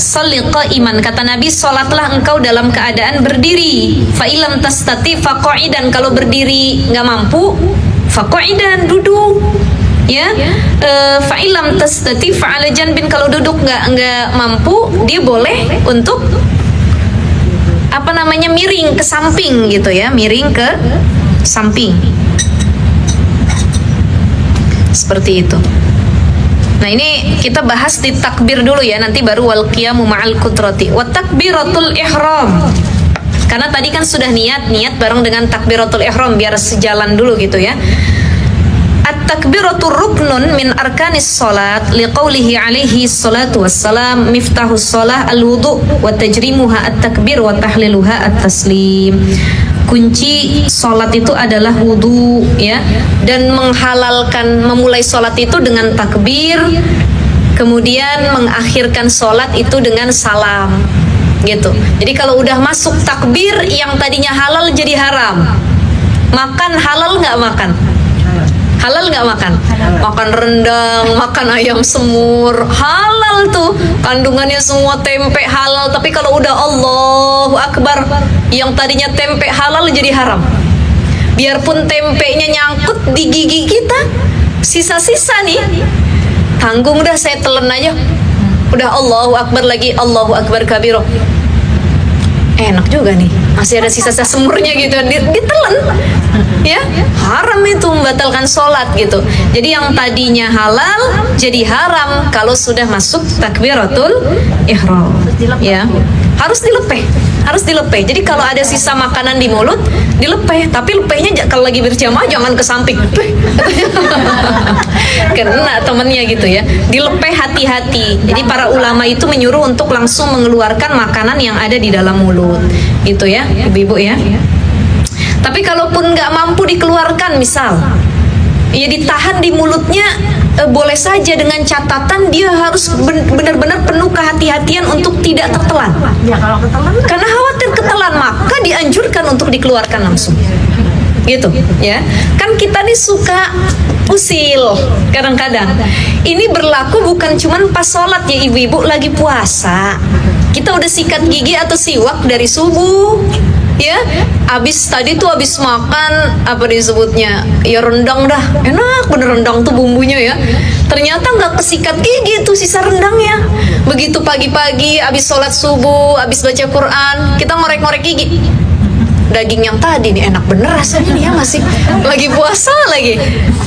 sholli qa'iman, kata Nabi, sholatlah engkau dalam keadaan berdiri. Fa ilam tastati fa qa'idan, kalau berdiri nggak mampu, fa qa'idan, duduk. Ya, fa ilam tastati fa ala janbin, kalau duduk nggak mampu, dia boleh untuk apa namanya, miring ke samping gitu ya, miring ke samping. Seperti itu. Nah ini kita bahas di takbir dulu ya, nanti baru wal qiyamu ma'al qudrati wa takbiratul ihram. Karena tadi kan sudah niat bareng dengan takbiratul ihram biar sejalan dulu gitu ya. At-takbiratul ruknun min arkanis salat liqaulihi alaihi salatu wassalam miftahus salah al-wudu wa tajrimuha at-takbir wa tahliluha at-taslim. Kunci sholat itu adalah wudhu ya, dan menghalalkan memulai sholat itu dengan takbir, kemudian mengakhirkan sholat itu dengan salam gitu. Jadi kalau udah masuk takbir yang tadinya halal jadi haram. Makan halal nggak makan? Halal nggak makan? Makan rendang, makan ayam semur, halal tuh, kandungannya semua tempe halal. Tapi kalau udah Allahu Akbar, yang tadinya tempe halal jadi haram. Biarpun tempenya nyangkut di gigi kita, sisa-sisa nih, tanggung dah, saya telan aja. Udah Allahu Akbar lagi, Allahu Akbar kabiro. Enak juga nih, masih ada sisa-sisa semurnya gitu, ditelan ya, haram itu, membatalkan sholat gitu. Jadi yang tadinya halal jadi haram kalau sudah masuk takbiratul ihram ya, harus dilepeh. Jadi kalau ada sisa makanan di mulut dilepeh, tapi lepehnya kalau lagi berjamaah jangan ke samping. Kena temennya gitu ya, dilepeh hati-hati. Jadi para ulama itu menyuruh untuk langsung mengeluarkan makanan yang ada di dalam mulut gitu ya, ibu-ibu ya. Tapi kalaupun nggak mampu dikeluarkan, misal ya ditahan di mulutnya, boleh saja dengan catatan dia harus benar-benar penuh kehati-hatian untuk tidak tertelan. Ya kalau ketelan, Karena khawatir ketelan, maka dianjurkan untuk dikeluarkan langsung. Gitu ya. Kan kita nih suka usil kadang-kadang. Ini berlaku bukan cuman pas sholat ya ibu-ibu, lagi puasa. Kita udah sikat gigi atau siwak dari subuh. Ya, abis makan apa disebutnya, ya rendang dah, enak bener rendang tuh bumbunya ya, ternyata nggak kesikat gigi tuh sisa rendangnya. Begitu pagi-pagi abis sholat subuh, abis baca Quran, kita ngorek-ngorek gigi, daging yang tadi nih enak bener rasanya nih ya, masih lagi puasa lagi.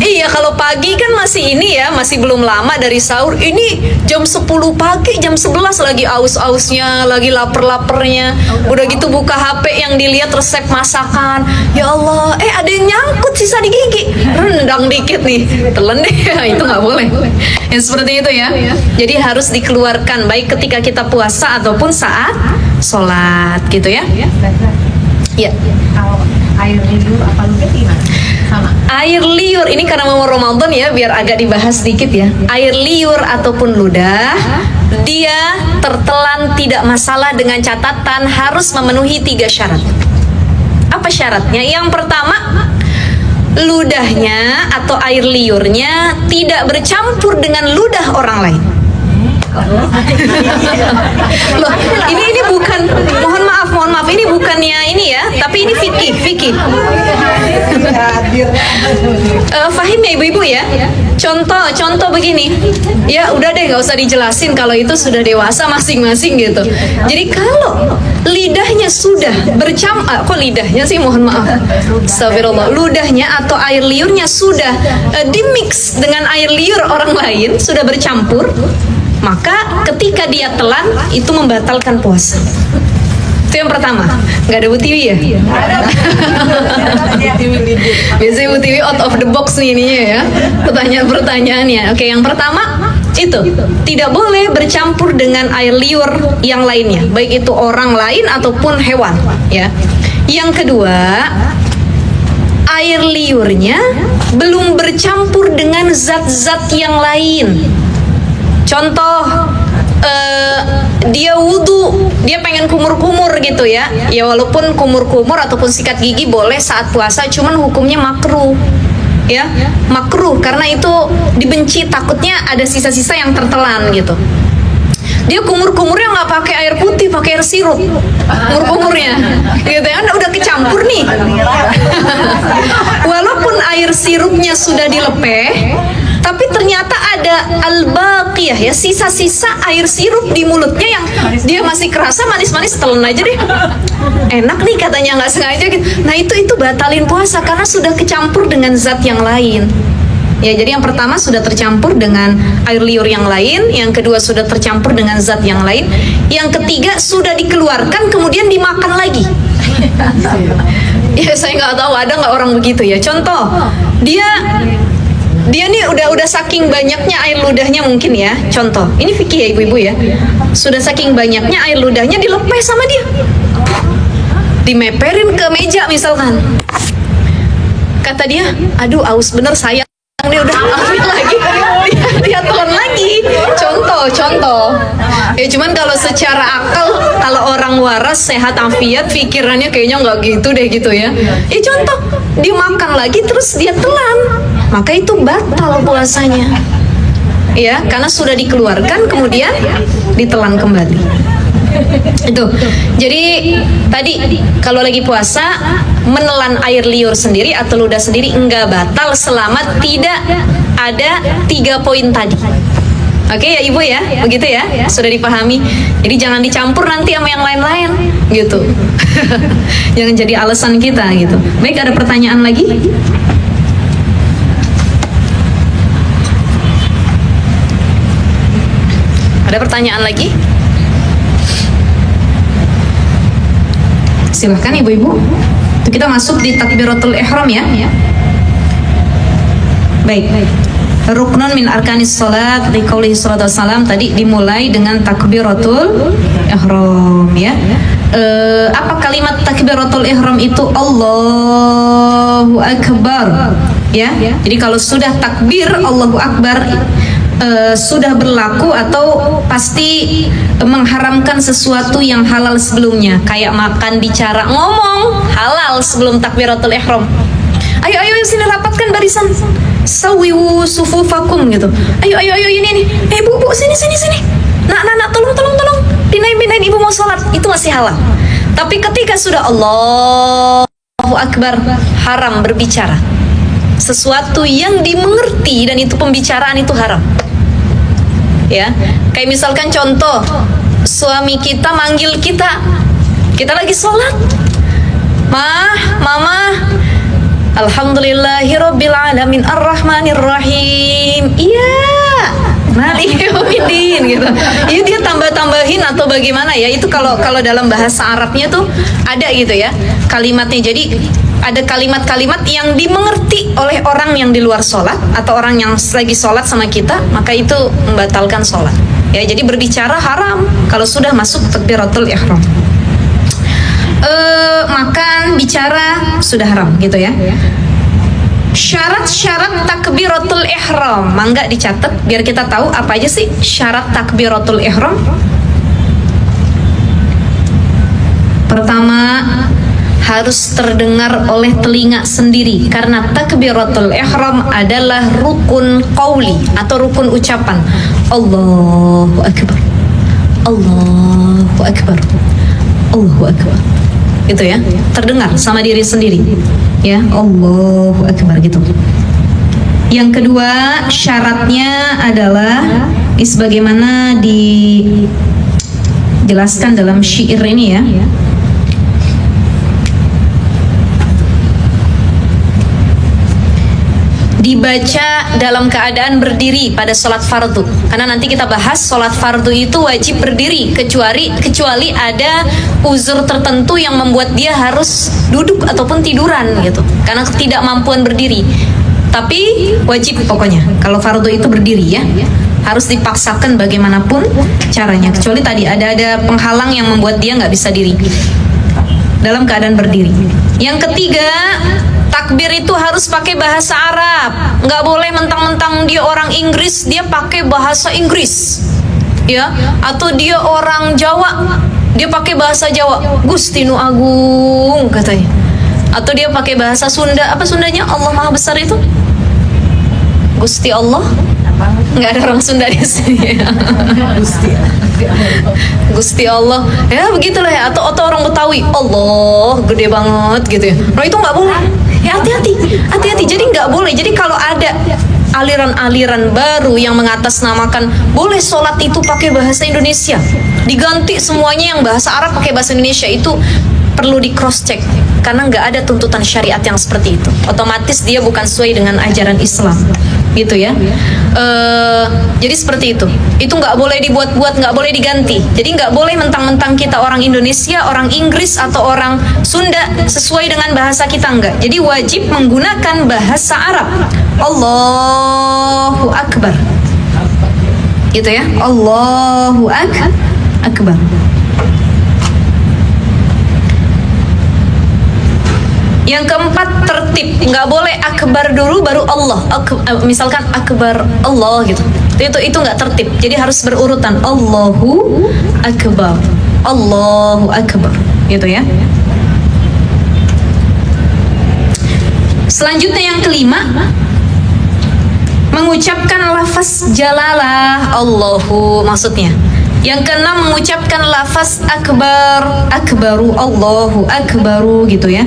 Iya, kalau pagi kan masih ini ya, masih belum lama dari sahur. Ini jam 10 pagi, jam 11 lagi aus-ausnya, lagi lapar-lapernya. Udah gitu buka HP yang dilihat resep masakan. Ya Allah, ada yang nyangkut sisa di gigi. Rendang dikit nih, telan deh. Itu nggak boleh. Yang seperti itu ya. Jadi harus dikeluarkan baik ketika kita puasa ataupun saat sholat gitu ya. Ya. kalau air liur apa ludah gimana? Sama. Air liur ini karena mau Ramadan ya, biar agak dibahas sedikit ya. Air liur ataupun ludah, dia tertelan tidak masalah dengan catatan harus memenuhi 3 syarat. Apa syaratnya? Yang pertama, ludahnya atau air liurnya tidak bercampur dengan ludah orang lain. Loh, ini bukan, mohon maaf, ini bukannya ini ya, tapi ini fikih. Fahim ya ibu-ibu ya. Contoh begini. Ya udah deh, nggak usah dijelasin kalau itu sudah dewasa masing-masing gitu. Jadi kalau lidahnya sudah kok lidahnya sih, mohon maaf, astagfirullah, ludahnya atau air liurnya sudah dimix dengan air liur orang lain, sudah bercampur, maka ketika dia telan itu membatalkan puasa. Itu yang pertama. Nggak ada Bu Tiwi ya? Biasanya Bu Tiwi out of the box nih ininya ya, pertanyaan-pertanyaannya. Oke, yang pertama itu tidak boleh bercampur dengan air liur yang lainnya, baik itu orang lain ataupun hewan ya. Yang kedua, air liurnya belum bercampur dengan zat-zat yang lain. Contoh, dia wudhu, dia pengen kumur-kumur gitu ya. Ya walaupun kumur-kumur ataupun sikat gigi boleh saat puasa, cuman hukumnya makruh. Ya, makruh karena itu dibenci, takutnya ada sisa-sisa yang tertelan gitu. Dia kumur-kumurnya nggak pakai air putih, pakai air sirup, kumur-kumurnya gitu ya, udah kecampur nih. Walaupun air sirupnya sudah dilepeh, tapi ternyata ada al-baqiyah ya, sisa-sisa air sirup di mulutnya yang dia masih kerasa manis-manis, telan aja deh. Enak nih katanya, nggak sengaja gitu. Nah itu batalin puasa karena sudah kecampur dengan zat yang lain. Ya, jadi yang pertama sudah tercampur dengan air liur yang lain, yang kedua sudah tercampur dengan zat yang lain, yang ketiga sudah dikeluarkan kemudian dimakan lagi. Ya saya nggak tahu ada nggak orang begitu ya. Contoh, dia nih udah saking banyaknya air ludahnya mungkin ya. Contoh, ini fikih ya ibu-ibu ya. Sudah saking banyaknya air ludahnya dilepeh sama dia, dimeperin ke meja misalkan. Kata dia, aduh aus bener sayang, dia udah ambil lagi, dia telan lagi. Contoh. Ya cuman kalau secara akal, kalau orang waras, sehat, afiat, pikirannya kayaknya nggak gitu deh gitu ya. Ya contoh, dimakan lagi terus dia telan, maka itu batal puasanya. Ya, karena sudah dikeluarkan kemudian ditelan kembali. Itu. Jadi tadi kalau lagi puasa menelan air liur sendiri atau ludah sendiri enggak batal selama tidak ada 3 poin tadi. Oke ya ibu ya, begitu ya, sudah dipahami. Jadi jangan dicampur nanti sama yang lain-lain gitu. Jangan jadi alasan kita gitu. Baik, ada pertanyaan lagi? Ada pertanyaan lagi? Silahkan ibu-ibu. Kita masuk di takbiratul ihram ya. Baik. Ruknun min arkanis salat liqaulihi sallallahu alaihi wasallam, tadi dimulai dengan takbiratul ihram ya. Apa kalimat takbiratul ihram itu? Allahu akbar ya. Jadi kalau sudah takbir Allahu akbar sudah berlaku atau pasti mengharamkan sesuatu yang halal sebelumnya, kayak makan, bicara, ngomong halal sebelum takbiratul ihram. Ayo sini rapatkan barisan, sawiwu sufufakum gitu. Ayo ini bu sini. Nak tolong pinain ibu mau sholat, itu masih halal. Tapi ketika sudah Allahu akbar, haram berbicara sesuatu yang dimengerti dan itu pembicaraan itu haram. Ya, kayak misalkan contoh, suami kita manggil kita lagi sholat, mama, alhamdulillahirabbil alamin arrahmanir rahim, iya, maliki yaumiddin gitu. Iya, dia tambahin atau bagaimana ya? Itu kalau dalam bahasa Arabnya tuh ada gitu ya kalimatnya. Jadi ada kalimat-kalimat yang dimengerti oleh orang yang di luar sholat atau orang yang lagi sholat sama kita, maka itu membatalkan sholat. Ya, jadi berbicara haram kalau sudah masuk takbiratul ihram. Makan, bicara sudah haram gitu ya. Syarat-syarat takbiratul ihram, mangga dicatat biar kita tahu apa aja sih syarat takbiratul ihram. Pertama, harus terdengar oleh telinga sendiri karena takbiratul ihram adalah rukun qauli atau rukun ucapan. Allahu akbar, Allahu akbar, Allahu akbar. Gitu ya, terdengar sama diri sendiri. Ya, Allahu akbar gitu. Yang kedua, syaratnya adalah sebagaimana jelaskan dalam syair ini ya. Dibaca dalam keadaan berdiri pada sholat fardu, karena nanti kita bahas sholat fardu itu wajib berdiri kecuali ada uzur tertentu yang membuat dia harus duduk ataupun tiduran gitu, karena ketidakmampuan berdiri. Tapi wajib pokoknya kalau fardu itu berdiri ya, harus dipaksakan bagaimanapun caranya, kecuali tadi ada penghalang yang membuat dia nggak bisa diri dalam keadaan berdiri. Yang ketiga, takbir itu harus pakai bahasa Arab. Nggak boleh mentang-mentang dia orang Inggris dia pakai bahasa Inggris, ya. Atau dia orang Jawa dia pakai bahasa Jawa, Gusti Nu Agung katanya. Atau dia pakai bahasa Sunda, apa Sundanya? Allah Maha Besar itu Gusti Allah. Nggak ada orang Sunda di sini. Gusti Allah, ya begitulah ya. Atau orang Betawi, Allah gede banget gitu ya. Nah itu nggak boleh. Ya hati-hati. Jadi nggak boleh. Jadi kalau ada aliran-aliran baru yang mengatasnamakan boleh sholat itu pakai bahasa Indonesia, diganti semuanya yang bahasa Arab pakai bahasa Indonesia, itu perlu di cross check, karena nggak ada tuntutan syariat yang seperti itu. Otomatis dia bukan sesuai dengan ajaran Islam, gitu ya. Jadi seperti itu nggak boleh dibuat-buat, nggak boleh diganti. Jadi nggak boleh mentang-mentang kita orang Indonesia, orang Inggris atau orang Sunda sesuai dengan bahasa kita, enggak. Jadi wajib menggunakan bahasa Arab. Allahu Akbar, gitu ya. Allahu Akbar. Yang keempat, tertib. Nggak boleh akbar dulu baru Allah. Misalkan akbar Allah gitu. Itu nggak tertib. Jadi harus berurutan. Allahu Akbar. Allahu Akbar. Gitu ya. Selanjutnya yang kelima, mengucapkan lafaz jalalah Allahu maksudnya. Yang keenam, mengucapkan lafaz akbar, akbaru, Allahu akbaru gitu ya.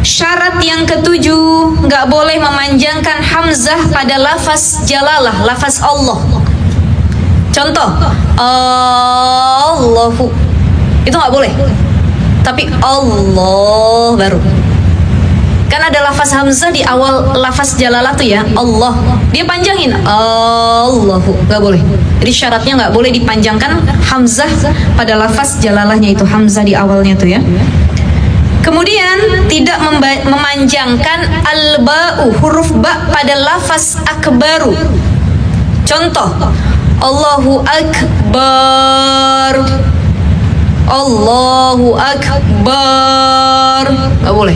Syarat yang ketujuh, nggak boleh memanjangkan hamzah pada lafaz jalalah, lafaz Allah. Contoh, Allahu, itu nggak boleh. Tapi Allah baru. Kan ada lafaz hamzah di awal lafaz jalalah tuh ya, Allah. Dia panjangin, Allahu, nggak boleh. Jadi syaratnya nggak boleh dipanjangkan hamzah pada lafaz jalalahnya, itu hamzah di awalnya tuh ya. Kemudian tidak memanjangkan al-ba'u, huruf ba pada lafaz akbaru. Contoh, Allahu Akbar, Allahu Akbar, nggak boleh.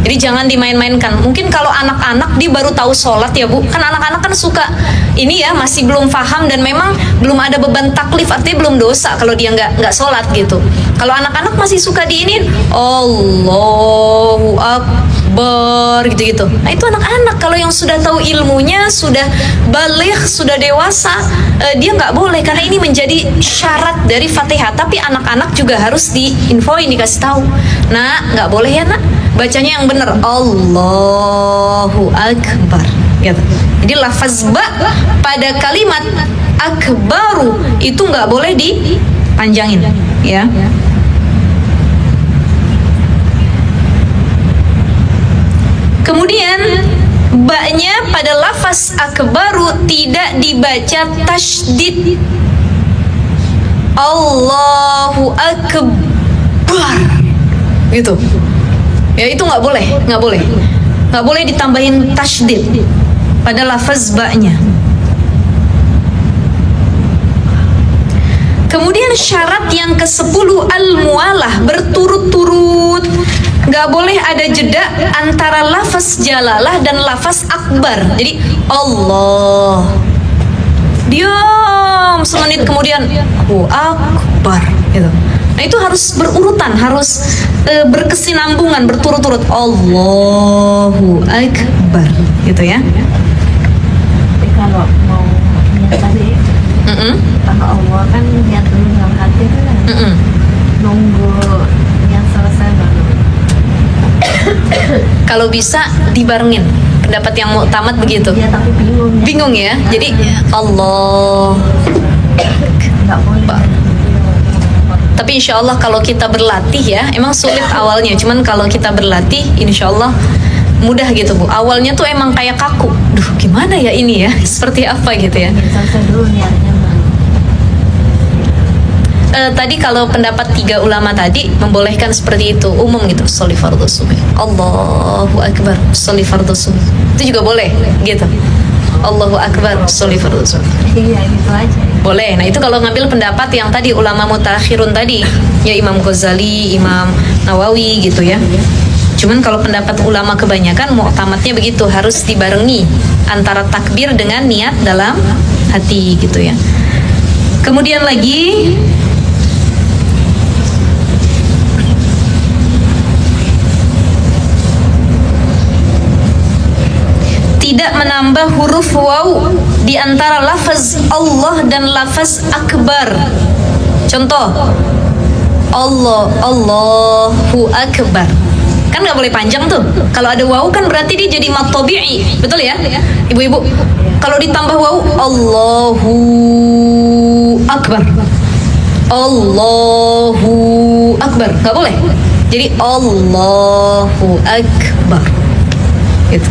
Jadi jangan dimain-mainkan. Mungkin kalau anak-anak dia baru tahu sholat ya Bu, kan anak-anak kan suka ini ya, masih belum paham dan memang belum ada beban taklif, artinya belum dosa kalau dia nggak sholat gitu. Kalau anak-anak masih suka diinin Allahu Akbar gitu-gitu. Nah itu anak-anak. Kalau yang sudah tahu ilmunya, sudah baligh, sudah dewasa, dia nggak boleh, karena ini menjadi syarat dari Fatihah. Tapi anak-anak juga harus diinfoin, dikasih tahu. Nah nggak boleh ya nak, bacanya yang benar Allahu Akbar gitu. Jadi lafaz ba pada kalimat akbaru itu nggak boleh dipanjangin ya. Kemudian ba-nya pada lafaz akbaru tidak dibaca tasydid. Allahu Akbar gitu. Ya itu nggak boleh ditambahin tasydid pada lafaz ba-nya. Kemudian syarat yang ke-10 al-mualah, berturut-turut. Nggak boleh ada jeda antara lafaz jalalah dan lafaz akbar. Jadi Allah, diam semenit kemudian Allahu Akbar gitu. Nah itu harus berurutan, harus berkesinambungan, berturut-turut Allahu Akbar gitu ya. Tapi kalau mau niat tadi, sama Allah kan niat dulu dalam hati kan, nunggu niat selesai baru. Kalau bisa dibarengin, pendapat yang muktamad begitu. Ya tapi bingung ya. Jadi Allah nggak boleh. Tapi insya Allah kalau kita berlatih ya, emang sulit awalnya, cuman kalau kita berlatih insya Allah mudah gitu Bu. Awalnya tuh emang kayak kaku, duh gimana ya ini ya, seperti apa gitu ya. Salsa dulu niatnya Mbak. Tadi kalau pendapat 3 ulama tadi membolehkan seperti itu, umum gitu, sholli fardhu subh, Allahu akbar, sholli fardhu subh, itu juga boleh gitu, Allahu akbar, sholli fardhu subh, Iya gitu aja. boleh. Nah itu kalau ngambil pendapat yang tadi ulama mutakhirun tadi, ya Imam Ghazali, Imam Nawawi gitu ya. Cuman kalau pendapat ulama kebanyakan mu'tamadnya begitu, harus dibarengi antara takbir dengan niat dalam hati gitu ya. Kemudian lagi tidak menambah huruf waw di antara lafaz Allah dan lafaz akbar. Contoh, Allah, Allahu akbar. Kan nggak boleh panjang tuh. Kalau ada waw kan berarti dia jadi mad tabi'i. Betul ya? Ibu-ibu. Kalau ditambah waw, Allahu akbar. Allahu akbar. Nggak boleh. Jadi Allahu akbar. Gitu.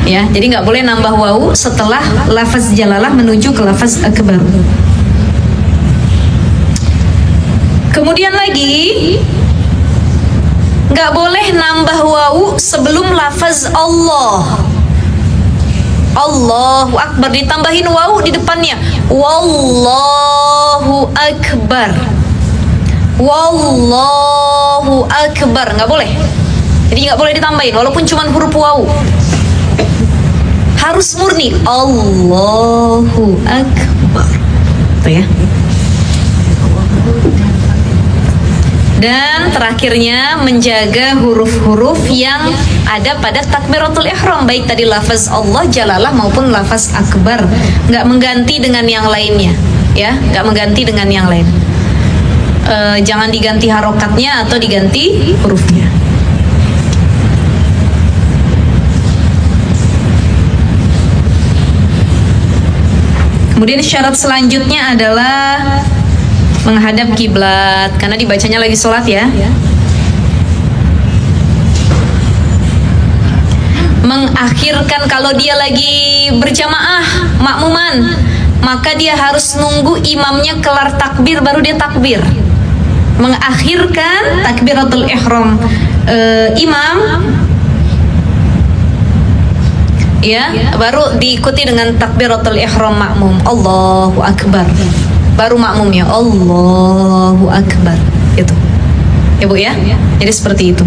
Ya, jadi nggak boleh nambah waw setelah lafaz jalalah menuju ke lafaz akbar. Kemudian lagi nggak boleh nambah waw sebelum lafaz Allah. Allahu akbar ditambahin waw di depannya. Wallahu akbar. Wallahu akbar, nggak boleh. Jadi nggak boleh ditambahin walaupun cuma huruf waw. Harus murni Allahu akbar. Tuh ya. Dan terakhirnya menjaga huruf-huruf yang ada pada takbiratul ihram, baik tadi lafaz Allah jalalah maupun lafaz akbar, nggak mengganti dengan yang lainnya, ya, nggak mengganti dengan yang lain. Jangan diganti harokatnya atau diganti hurufnya. Kemudian syarat selanjutnya adalah menghadap kiblat karena dibacanya lagi sholat ya. Mengakhirkan kalau dia lagi berjamaah makmuman, maka dia harus nunggu imamnya kelar takbir baru dia takbir. Mengakhirkan takbiratul ihram imam, ya, baru diikuti dengan takbiratul ihram makmum, Allahu akbar. Baru makmumnya Allahu akbar. Itu. Ya Bu ya. Jadi seperti itu.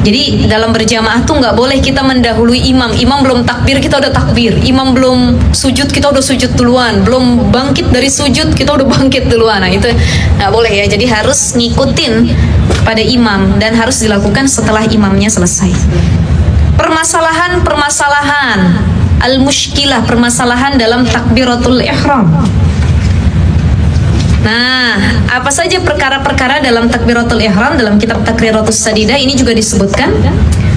Jadi dalam berjamaah tuh nggak boleh kita mendahului imam. Imam belum takbir kita udah takbir. Imam belum sujud kita udah sujud duluan. Belum bangkit dari sujud kita udah bangkit duluan. Nah itu nggak boleh ya. Jadi harus ngikutin pada imam dan harus dilakukan setelah imamnya selesai. Permasalahan al-mushkilah, permasalahan dalam takbiratul ihram. Nah, apa saja perkara-perkara dalam takbiratul ihram dalam kitab Takriratus Sadidah ini juga disebutkan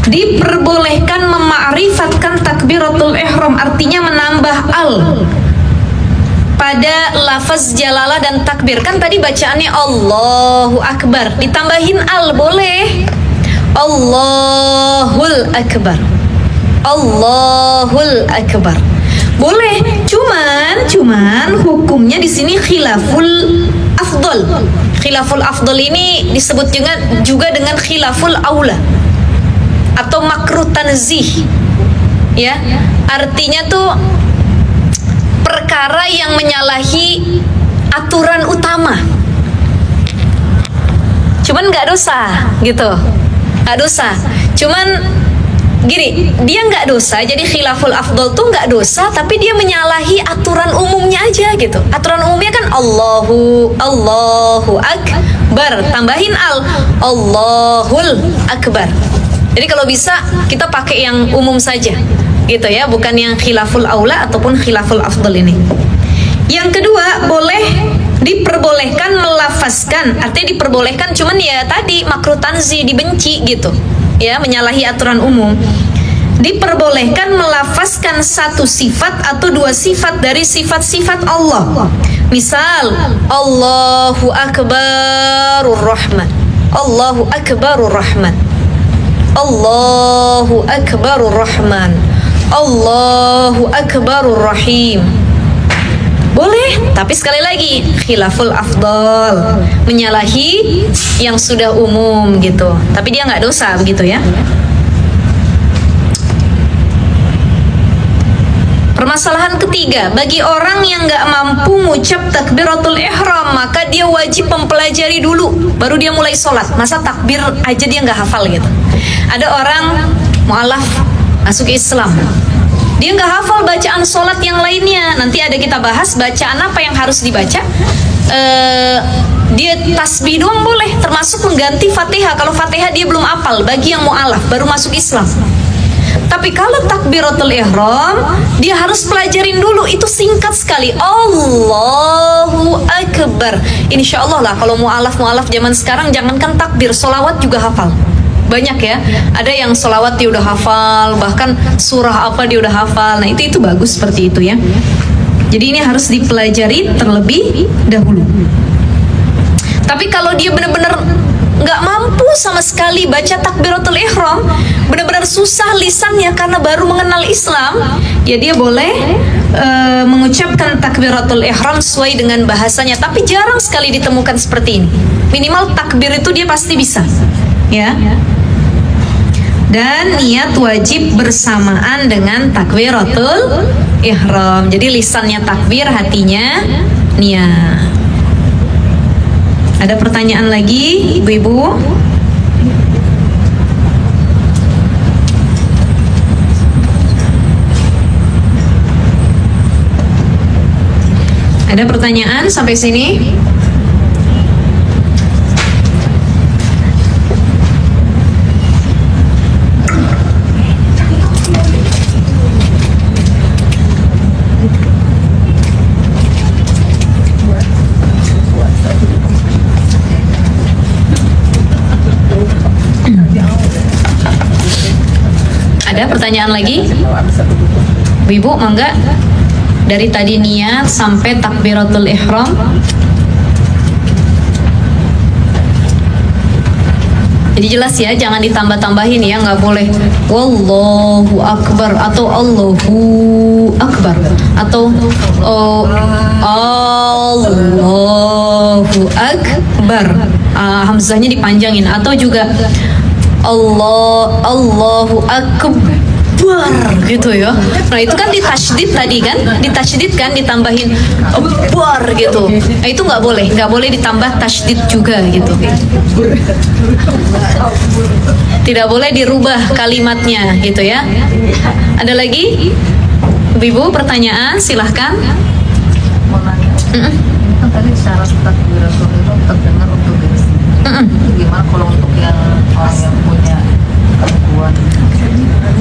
diperbolehkan mema'rifatkan takbiratul ihram, artinya menambah al pada lafaz jalalah dan takbir. Kan tadi bacaannya Allahu akbar, ditambahin al boleh. Allahul akbar. Allahul akbar. Boleh, cuman hukumnya di sini khilaful afdol. Khilaful afdol ini disebut juga dengan khilaful aula atau makruh tanzih. Ya, artinya tuh perkara yang menyalahi aturan utama. Cuman nggak dosa, gitu. Nggak dosa. Cuman gini, dia nggak dosa, jadi khilaful afdol tuh nggak dosa, tapi dia menyalahi aturan umumnya aja gitu. Aturan umumnya kan Allahu akbar, tambahin Allahul akbar. Jadi kalau bisa kita pakai yang umum saja gitu ya, bukan yang khilaful aula ataupun khilaful afdol ini. Yang kedua, diperbolehkan melafazkan, artinya diperbolehkan, cuman ya tadi makruh tanzih, dibenci gitu ya, menyalahi aturan umum. diperbolehkan melafazkan satu sifat atau dua sifat dari sifat-sifat Allah. Misal, Allahu Akbarur Rahman, Allahu Akbarur Rahman, Allahu Akbarur Rahman, Allahu Akbarur Rahim. Boleh, tapi sekali lagi khilaful afdal, menyalahi yang sudah umum gitu. Tapi dia nggak dosa begitu ya. Permasalahan ketiga, bagi orang yang nggak mampu ngucap takbiratul ihram, maka dia wajib mempelajari dulu, baru dia mulai sholat. Masa takbir aja dia nggak hafal gitu. Ada orang mu'alaf masuk Islam, dia nggak hafal bacaan sholat yang lainnya. Nanti ada kita bahas bacaan apa yang harus dibaca. Dia tasbih doang boleh, termasuk mengganti Fatihah. Kalau Fatihah dia belum hafal, bagi yang mu'alaf baru masuk Islam. Tapi kalau takbiratul ihram, dia harus pelajarin dulu. Itu singkat sekali, Allahu Akbar. Insya Allah lah, kalau mu'alaf zaman sekarang, jangankan takbir, solawat juga hafal. Banyak ya, ada yang solawat dia udah hafal, bahkan surah apa dia udah hafal. Nah itu bagus seperti itu ya. Jadi ini harus dipelajari terlebih dahulu. Tapi kalau dia benar-benar nggak mampu sama sekali baca takbiratul ihram, benar-benar susah lisannya karena baru mengenal Islam, ya dia boleh mengucapkan takbiratul ihram sesuai dengan bahasanya. Tapi jarang sekali ditemukan seperti ini. Minimal takbir itu dia pasti bisa ya. Dan niat wajib bersamaan dengan takbiratul ihram. Jadi lisannya takbir, hatinya niat. Ada pertanyaan lagi, ibu-ibu? Ada pertanyaan sampai sini? Ada pertanyaan lagi? Ibu, mangga. Dari tadi niat sampai takbiratul ihram. Jadi jelas ya, jangan ditambah-tambahin ya, nggak boleh Wallahu Akbar atau Allahu Akbar atau Allahu Akbar. Hamzahnya dipanjangin, atau juga Allahu Akbar gitu ya. Nah itu kan ditasydid tadi kan, ditasydid kan, ditambahin akbar gitu. Nah itu nggak boleh ditambah tasydid juga gitu. Tidak boleh dirubah kalimatnya gitu ya. Ada lagi, ibu pertanyaan, silahkan. Mau nanya, kan tadi syarat takbiratul ihram terdengar untuk gimana kalau untuk yang orang yang punya gangguan?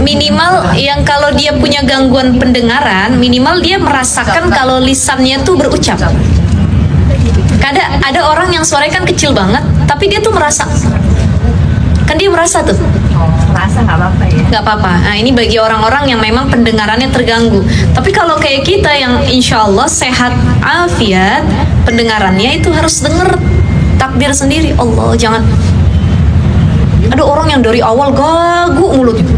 Minimal yang kalau dia punya gangguan pendengaran, minimal dia merasakan kalau lisannya tuh berucap. Ada orang yang suaranya kan kecil banget, tapi dia tuh merasa, kan dia merasa tuh. Merasa nggak apa-apa ya? Nggak apa-apa. Nah ini bagi orang-orang yang memang pendengarannya terganggu. Tapi kalau kayak kita yang insya Allah sehat afiat, pendengarannya itu harus denger takbir sendiri. Allah, jangan. Ada orang yang dari awal gagu mulutnya,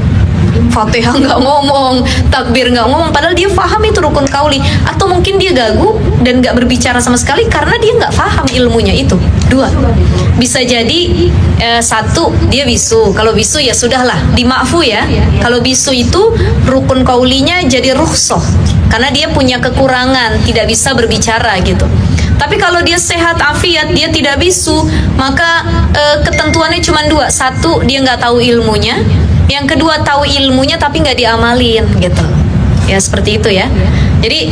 Fatihah nggak ngomong, takbir nggak ngomong, padahal dia paham itu rukun kauli. Atau mungkin dia gagu dan nggak berbicara sama sekali karena dia nggak paham ilmunya itu. Dua, bisa jadi satu, dia bisu. Kalau bisu ya sudahlah, dimaafu ya. Kalau bisu itu rukun kaulinya jadi rukhsah karena dia punya kekurangan, tidak bisa berbicara gitu. Tapi kalau dia sehat afiat, dia tidak bisu, maka ketentuannya cuma dua. Satu, dia nggak tahu ilmunya. Yang kedua, tahu ilmunya tapi nggak diamalin gitu. Ya seperti itu ya. Jadi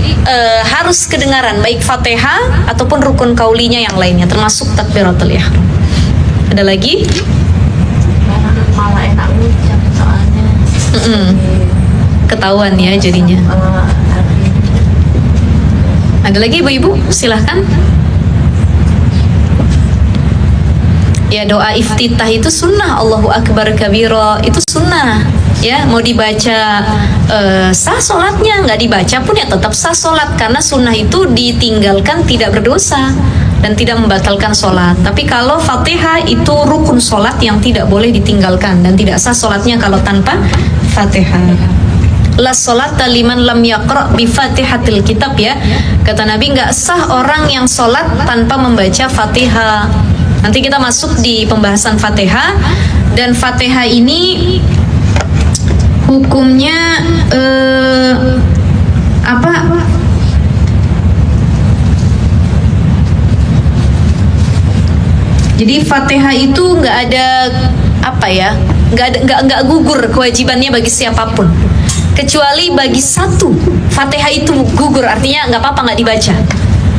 harus kedengaran baik Fatihah ataupun rukun kaulinya yang lainnya, termasuk takbiratul ihram. Ada lagi? Malah enak ucap soalnya. Ketahuan ya jadinya. Ada lagi ibu-ibu? Silahkan. Ya, doa iftitah itu sunnah, Allahu Akbar kabira itu sunnah. Ya, mau dibaca sah sholatnya, nggak dibaca pun ya tetap sah sholat, karena sunnah itu ditinggalkan tidak berdosa dan tidak membatalkan sholat. Tapi kalau Fatihah itu rukun sholat yang tidak boleh ditinggalkan dan tidak sah sholatnya kalau tanpa Fatihah. La sholata liman lam yaqra bi fatihatil kitab, ya. Kata Nabi, nggak sah orang yang sholat tanpa membaca Fatihah. Nanti kita masuk di pembahasan Fatihah. Dan Fatihah ini hukumnya apa? Jadi Fatihah itu nggak ada apa ya? Nggak gugur kewajibannya bagi siapapun. Kecuali bagi satu, Fatihah itu gugur, artinya nggak apa-apa nggak dibaca,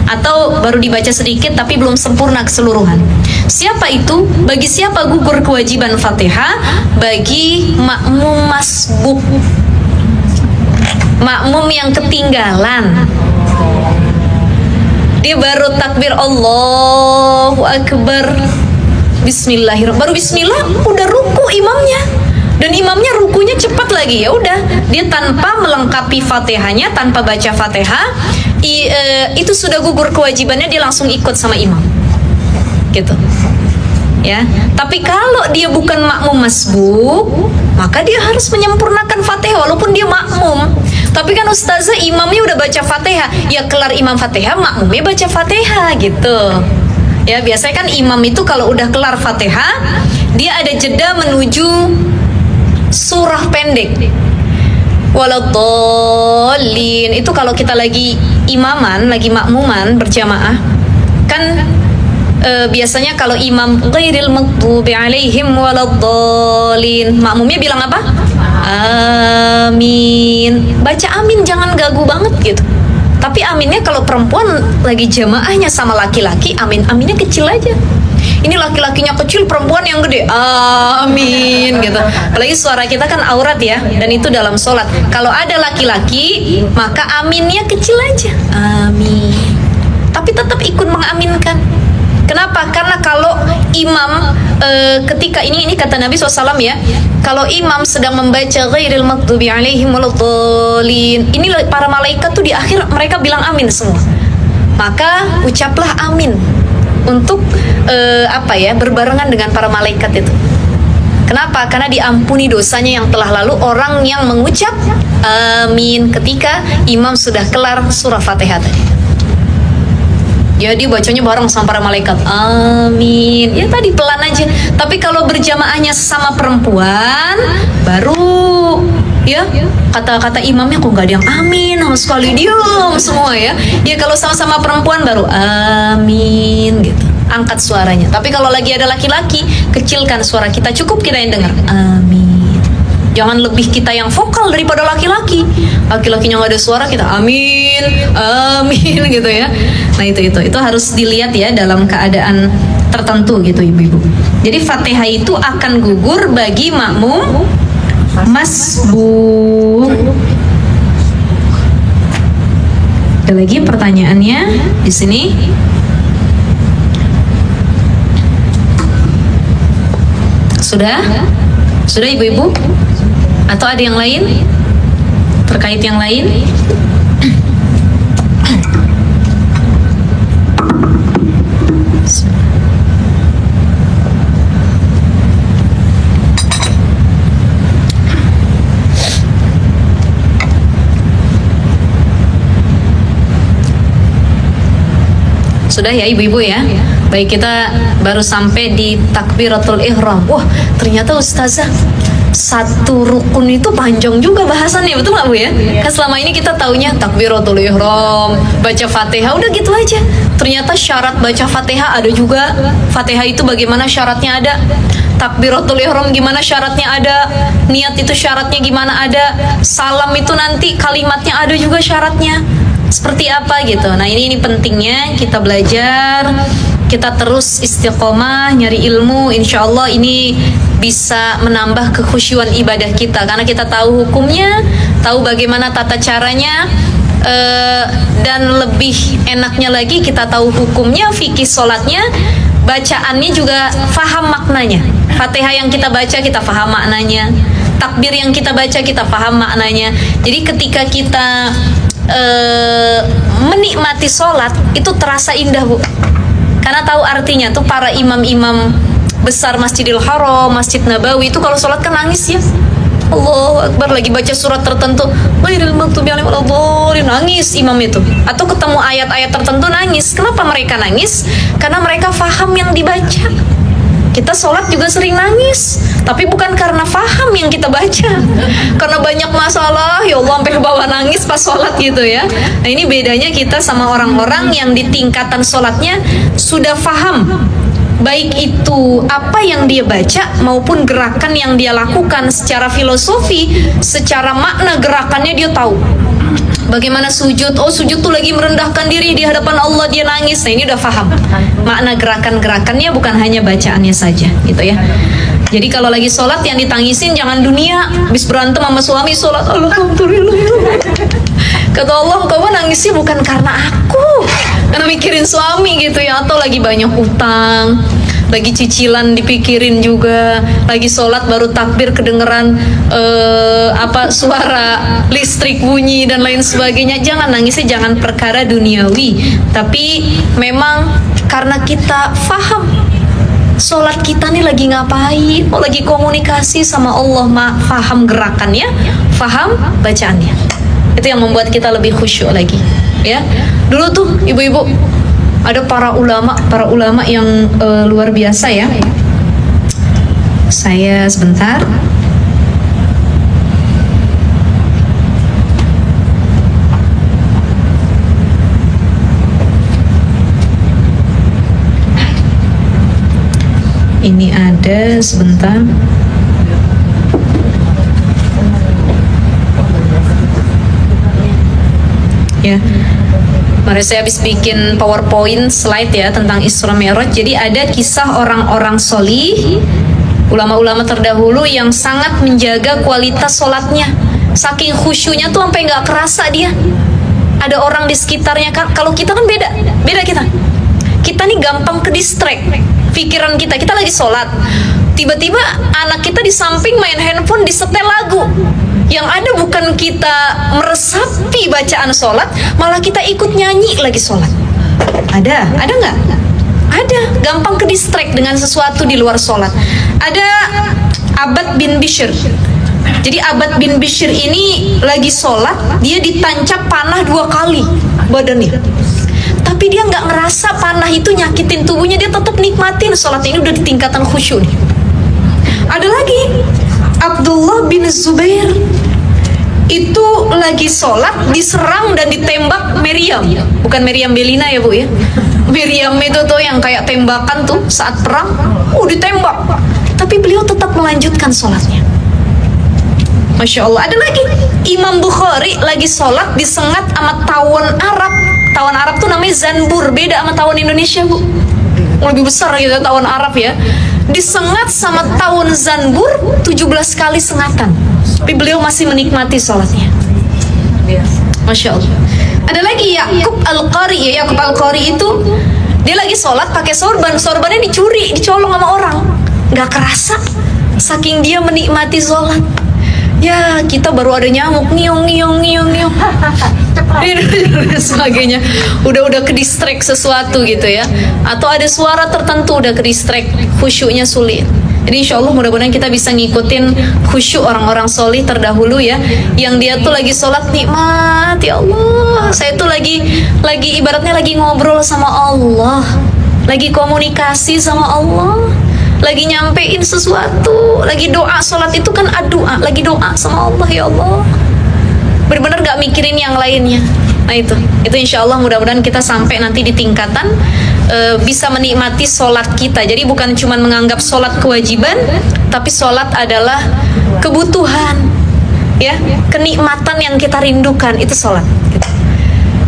atau baru dibaca sedikit tapi belum sempurna keseluruhan. Siapa itu? Bagi siapa gugur kewajiban Fatihah? Bagi makmum masbuk, makmum yang ketinggalan. Dia baru takbir Allahu Akbar, Bismillahirrahmanirrahim, baru Bismillah udah ruku imamnya, dan imamnya rukunya cepat lagi. Ya udah, dia tanpa melengkapi Fatihahnya, tanpa baca Fatihah, itu sudah gugur kewajibannya, dia langsung ikut sama imam, gitu. Ya, tapi kalau dia bukan makmum masbuk, maka dia harus menyempurnakan Fatihah walaupun dia makmum. Tapi kan ustazah imamnya udah baca Fatihah, ya kelar imam Fatihah, makmumnya baca Fatihah, gitu. Ya, biasanya kan imam itu kalau udah kelar Fatihah, dia ada jeda menuju surah pendek. Waladhdallin itu kalau kita lagi imaman, lagi makmuman berjamaah, kan biasanya kalau imam ghairil maghdubi alaihim waladhdallin, makmumnya bilang apa? Amin. Baca amin, jangan gagu banget gitu. Tapi aminnya kalau perempuan lagi jamaahnya sama laki-laki, aminnya kecil aja. Ini laki-lakinya kecil, perempuan yang gede, amin gitu. Apalagi suara kita kan aurat ya, dan itu dalam sholat. Kalau ada laki-laki, maka aminnya kecil aja, amin. Tapi tetap ikut mengaminkan. Kenapa? Karena kalau imam ketika ini kata Nabi SAW, ya, kalau imam sedang membaca ghairil maghdubi alaihim waladhdallin, ini para malaikat tuh di akhir mereka bilang amin semua. Maka ucaplah amin untuk berbarengan dengan para malaikat itu. Kenapa? Karena diampuni dosanya yang telah lalu orang yang mengucap amin ketika imam sudah kelar surah Fatihah tadi. Jadi bacanya bareng sama para malaikat, amin. Ya tadi pelan aja. Tapi kalau berjamaahnya sama perempuan, baru ya kata-kata imamnya kok nggak ada yang amin, sama sekali diam semua ya. Ya kalau sama-sama perempuan baru amin gitu, angkat suaranya. Tapi kalau lagi ada laki-laki, kecilkan suara kita, cukup kita yang dengar amin. Jangan lebih kita yang vokal daripada laki-laki. Laki-lakinya nggak ada suara, kita amin, amin gitu ya. Nah itu harus dilihat ya dalam keadaan tertentu gitu ibu-ibu. Jadi Fatihah itu akan gugur bagi makmum masbuk. Ada lagi pertanyaannya di sini? Sudah? Sudah ibu-ibu? Atau ada yang lain? Terkait yang lain? Sudah ya ibu-ibu ya? Baik, kita baru sampai di takbiratul ihram. Wah, ternyata ustazah satu rukun itu panjang juga bahasannya, betul nggak Bu ya? Kan selama ini kita taunya takbiratul ihram, baca Fatihah, udah gitu aja. Ternyata syarat baca Fatihah ada juga. Fatihah itu bagaimana syaratnya ada. Takbiratul ihram gimana syaratnya ada. Niat itu syaratnya gimana ada. Salam itu nanti kalimatnya ada juga syaratnya. Seperti apa gitu. Nah ini pentingnya kita belajar, kita terus istiqomah nyari ilmu. Insya Allah ini bisa menambah kekhusyuan ibadah kita karena kita tahu hukumnya, tahu bagaimana tata caranya, dan lebih enaknya lagi kita tahu hukumnya, fikih sholatnya, bacaannya juga faham maknanya. Fatihah yang kita baca kita faham maknanya, takbir yang kita baca kita paham maknanya. Jadi ketika kita menikmati sholat itu terasa indah, Bu, karena tahu artinya. Tuh para imam-imam besar Masjidil Haram, Masjid Nabawi itu kalau sholat kan nangis ya. Allahu Akbar, lagi baca surat tertentu, ghairil maghdubi alaihim waladdallin, nangis imam itu. Atau ketemu ayat-ayat tertentu nangis. Kenapa mereka nangis? Karena mereka faham yang dibaca. Kita sholat juga sering nangis, tapi bukan karena faham yang kita baca, karena banyak masalah, ya Allah sampai ke bawah nangis pas sholat gitu ya. Nah ini bedanya kita sama orang-orang yang di tingkatan sholatnya sudah faham, baik itu apa yang dia baca maupun gerakan yang dia lakukan secara filosofi, secara makna gerakannya dia tahu. Bagaimana sujud? Oh, sujud tuh lagi merendahkan diri di hadapan Allah, dia nangis. Nah, ini udah paham makna gerakan-gerakannya, bukan hanya bacaannya saja, gitu ya. Jadi kalau lagi sholat yang ditangisin jangan dunia. Habis berantem sama suami sholat, alhamdulillah. Kata Allah, engkau nangisnya bukan karena aku, karena mikirin suami gitu ya. Atau lagi banyak utang, lagi cicilan dipikirin juga, lagi sholat baru takbir kedengeran suara listrik bunyi dan lain sebagainya. Jangan nangisnya, jangan perkara duniawi, tapi memang karena kita faham sholat kita nih lagi ngapain, mau lagi komunikasi sama Allah, faham gerakannya, faham bacaannya. Itu yang membuat kita lebih khusyuk lagi ya. Dulu tuh ibu-ibu ada para ulama yang luar biasa ya. Saya sebentar. Ini ada sebentar. Ya. Mari saya habis bikin PowerPoint slide ya tentang Isra Mi'raj. Jadi ada kisah orang-orang solih, ulama-ulama terdahulu yang sangat menjaga kualitas sholatnya. Saking khusyunya tuh sampai nggak kerasa dia. Ada orang di sekitarnya kan. Kalau kita kan beda kita. Kita nih gampang ke distract. Pikiran kita lagi sholat, tiba-tiba anak kita di samping main handphone disetel lagu. Yang ada bukan kita meresapi bacaan sholat, malah kita ikut nyanyi lagi sholat. Ada nggak? Ada, gampang ke distract dengan sesuatu di luar sholat. Ada Abbad bin Bishr. Jadi Abbad bin Bishr ini lagi sholat, dia ditancap panah 2 kali badannya. Tapi dia nggak ngerasa panah itu nyakitin tubuhnya, dia tetap nikmatin sholat. Ini udah di tingkatan khusyuk nih. Ada lagi Abdullah bin Zubair, itu lagi sholat diserang dan ditembak Meriam, bukan Meriam Belina ya Bu ya. Meriam itu tuh yang kayak tembakan tuh saat perang, ditembak, tapi beliau tetap melanjutkan sholatnya. Masya Allah. Ada lagi Imam Bukhari lagi sholat disengat sama tawon Arab. Tawon Arab tuh namanya zanbur, beda sama tawon Indonesia Bu, lebih besar gitu tawon Arab ya. Disengat sama tawon zanbur 17 kali sengatan, tapi beliau masih menikmati sholatnya. Masya Allah. Ada lagi Ya'qub Al-Qari ya. Ya'qub Al-Qari itu dia lagi sholat pakai sorban, sorbannya dicuri, dicolong sama orang, nggak kerasa saking dia menikmati sholat. Ya kita baru ada nyamuk ngiung dan sebagainya, udah ke distract sesuatu gitu ya, atau ada suara tertentu udah ke distract, khusyuknya sulit. Jadi insya Allah mudah-mudahan kita bisa ngikutin khusyuk orang-orang solih terdahulu ya, yang dia tuh lagi sholat nikmat. Ya Allah, saya tuh lagi ibaratnya lagi ngobrol sama Allah, lagi komunikasi sama Allah, lagi nyampein sesuatu, lagi doa. Sholat itu kan doa, lagi doa sama Allah. Ya Allah, benar-benar gak mikirin yang lainnya. Nah itu insya Allah mudah-mudahan kita sampai nanti di tingkatan bisa menikmati sholat kita. Jadi bukan cuma menganggap sholat kewajiban, tapi sholat adalah kebutuhan ya, kenikmatan yang kita rindukan, itu sholat.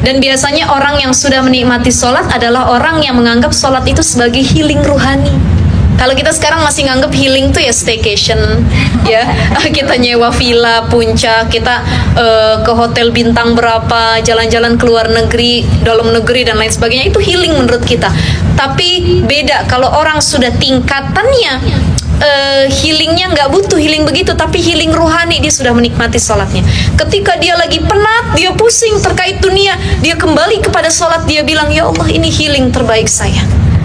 Dan biasanya orang yang sudah menikmati sholat adalah orang yang menganggap sholat itu sebagai healing ruhani. Kalau kita sekarang masih nganggep healing tuh ya staycation ya, kita nyewa villa puncak, kita ke hotel bintang berapa, jalan-jalan ke luar negeri, dalam negeri dan lain sebagainya, itu healing menurut kita. Tapi beda kalau orang sudah tingkatannya healingnya nggak butuh healing begitu, tapi healing rohani, dia sudah menikmati sholatnya. Ketika dia lagi penat, dia pusing terkait dunia, dia kembali kepada sholat, dia bilang, ya Allah, ini healing terbaik saya.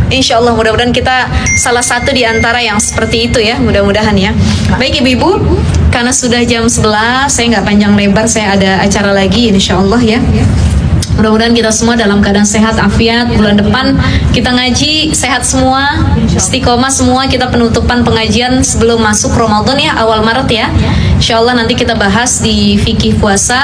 Insya Allah, mudah-mudahan kita salah satu di antara yang seperti itu ya, mudah-mudahan ya. Baik ibu-ibu, karena sudah jam 11, saya nggak panjang lebar, saya ada acara lagi insya Allah ya. Mudah-mudahan kita semua dalam keadaan sehat, afiat. Bulan depan kita ngaji sehat semua, istiqomah semua. Kita penutupan pengajian sebelum masuk Ramadan ya, awal Maret ya. Insya Allah nanti kita bahas di fikih puasa.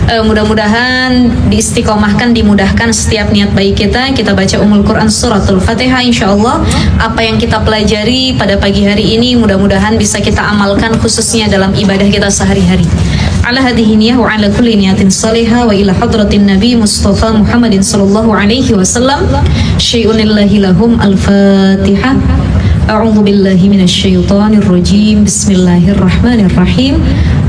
Mudah-mudahan diistiqomahkan, dimudahkan setiap niat baik kita. Kita baca Ummul Quran Suratul Fatihah insya Allah. Apa yang kita pelajari pada pagi hari ini mudah-mudahan bisa kita amalkan khususnya dalam ibadah kita sehari-hari. Ala hadhihi niyah wa ala kulli niyatin salihah wa ila hadratin Nabi Mustafa Muhammadin sallallahu alaihi wasallam. Syai'unillahi lahum al-Fatihah. A'udzu billahi minasy syaithanir rajim. Bismillahirrahmanirrahim.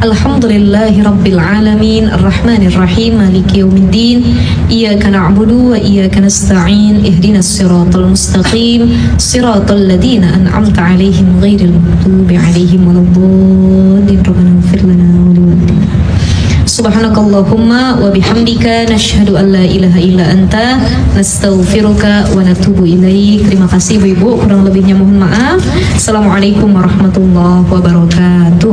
Alhamdulillahi rabbil alamin, arrahmanir rahim, maliki yaumiddin. Iyyaka na'budu wa iyyaka nasta'in. Ihdinas siratal mustaqim, siratal ladzina an'amta 'alaihim ghairil maghdubi 'alaihim waladdallin. Rabbana ighfir lana wa liwalidayna. Subhanakallahumma wa bihamdika nashhadu an la ilaha illa anta nastaghfiruka wa natubu ilaik. Terima kasih ibu-ibu, kurang lebihnya mohon maaf. Assalamualaikum warahmatullahi wabarakatuh.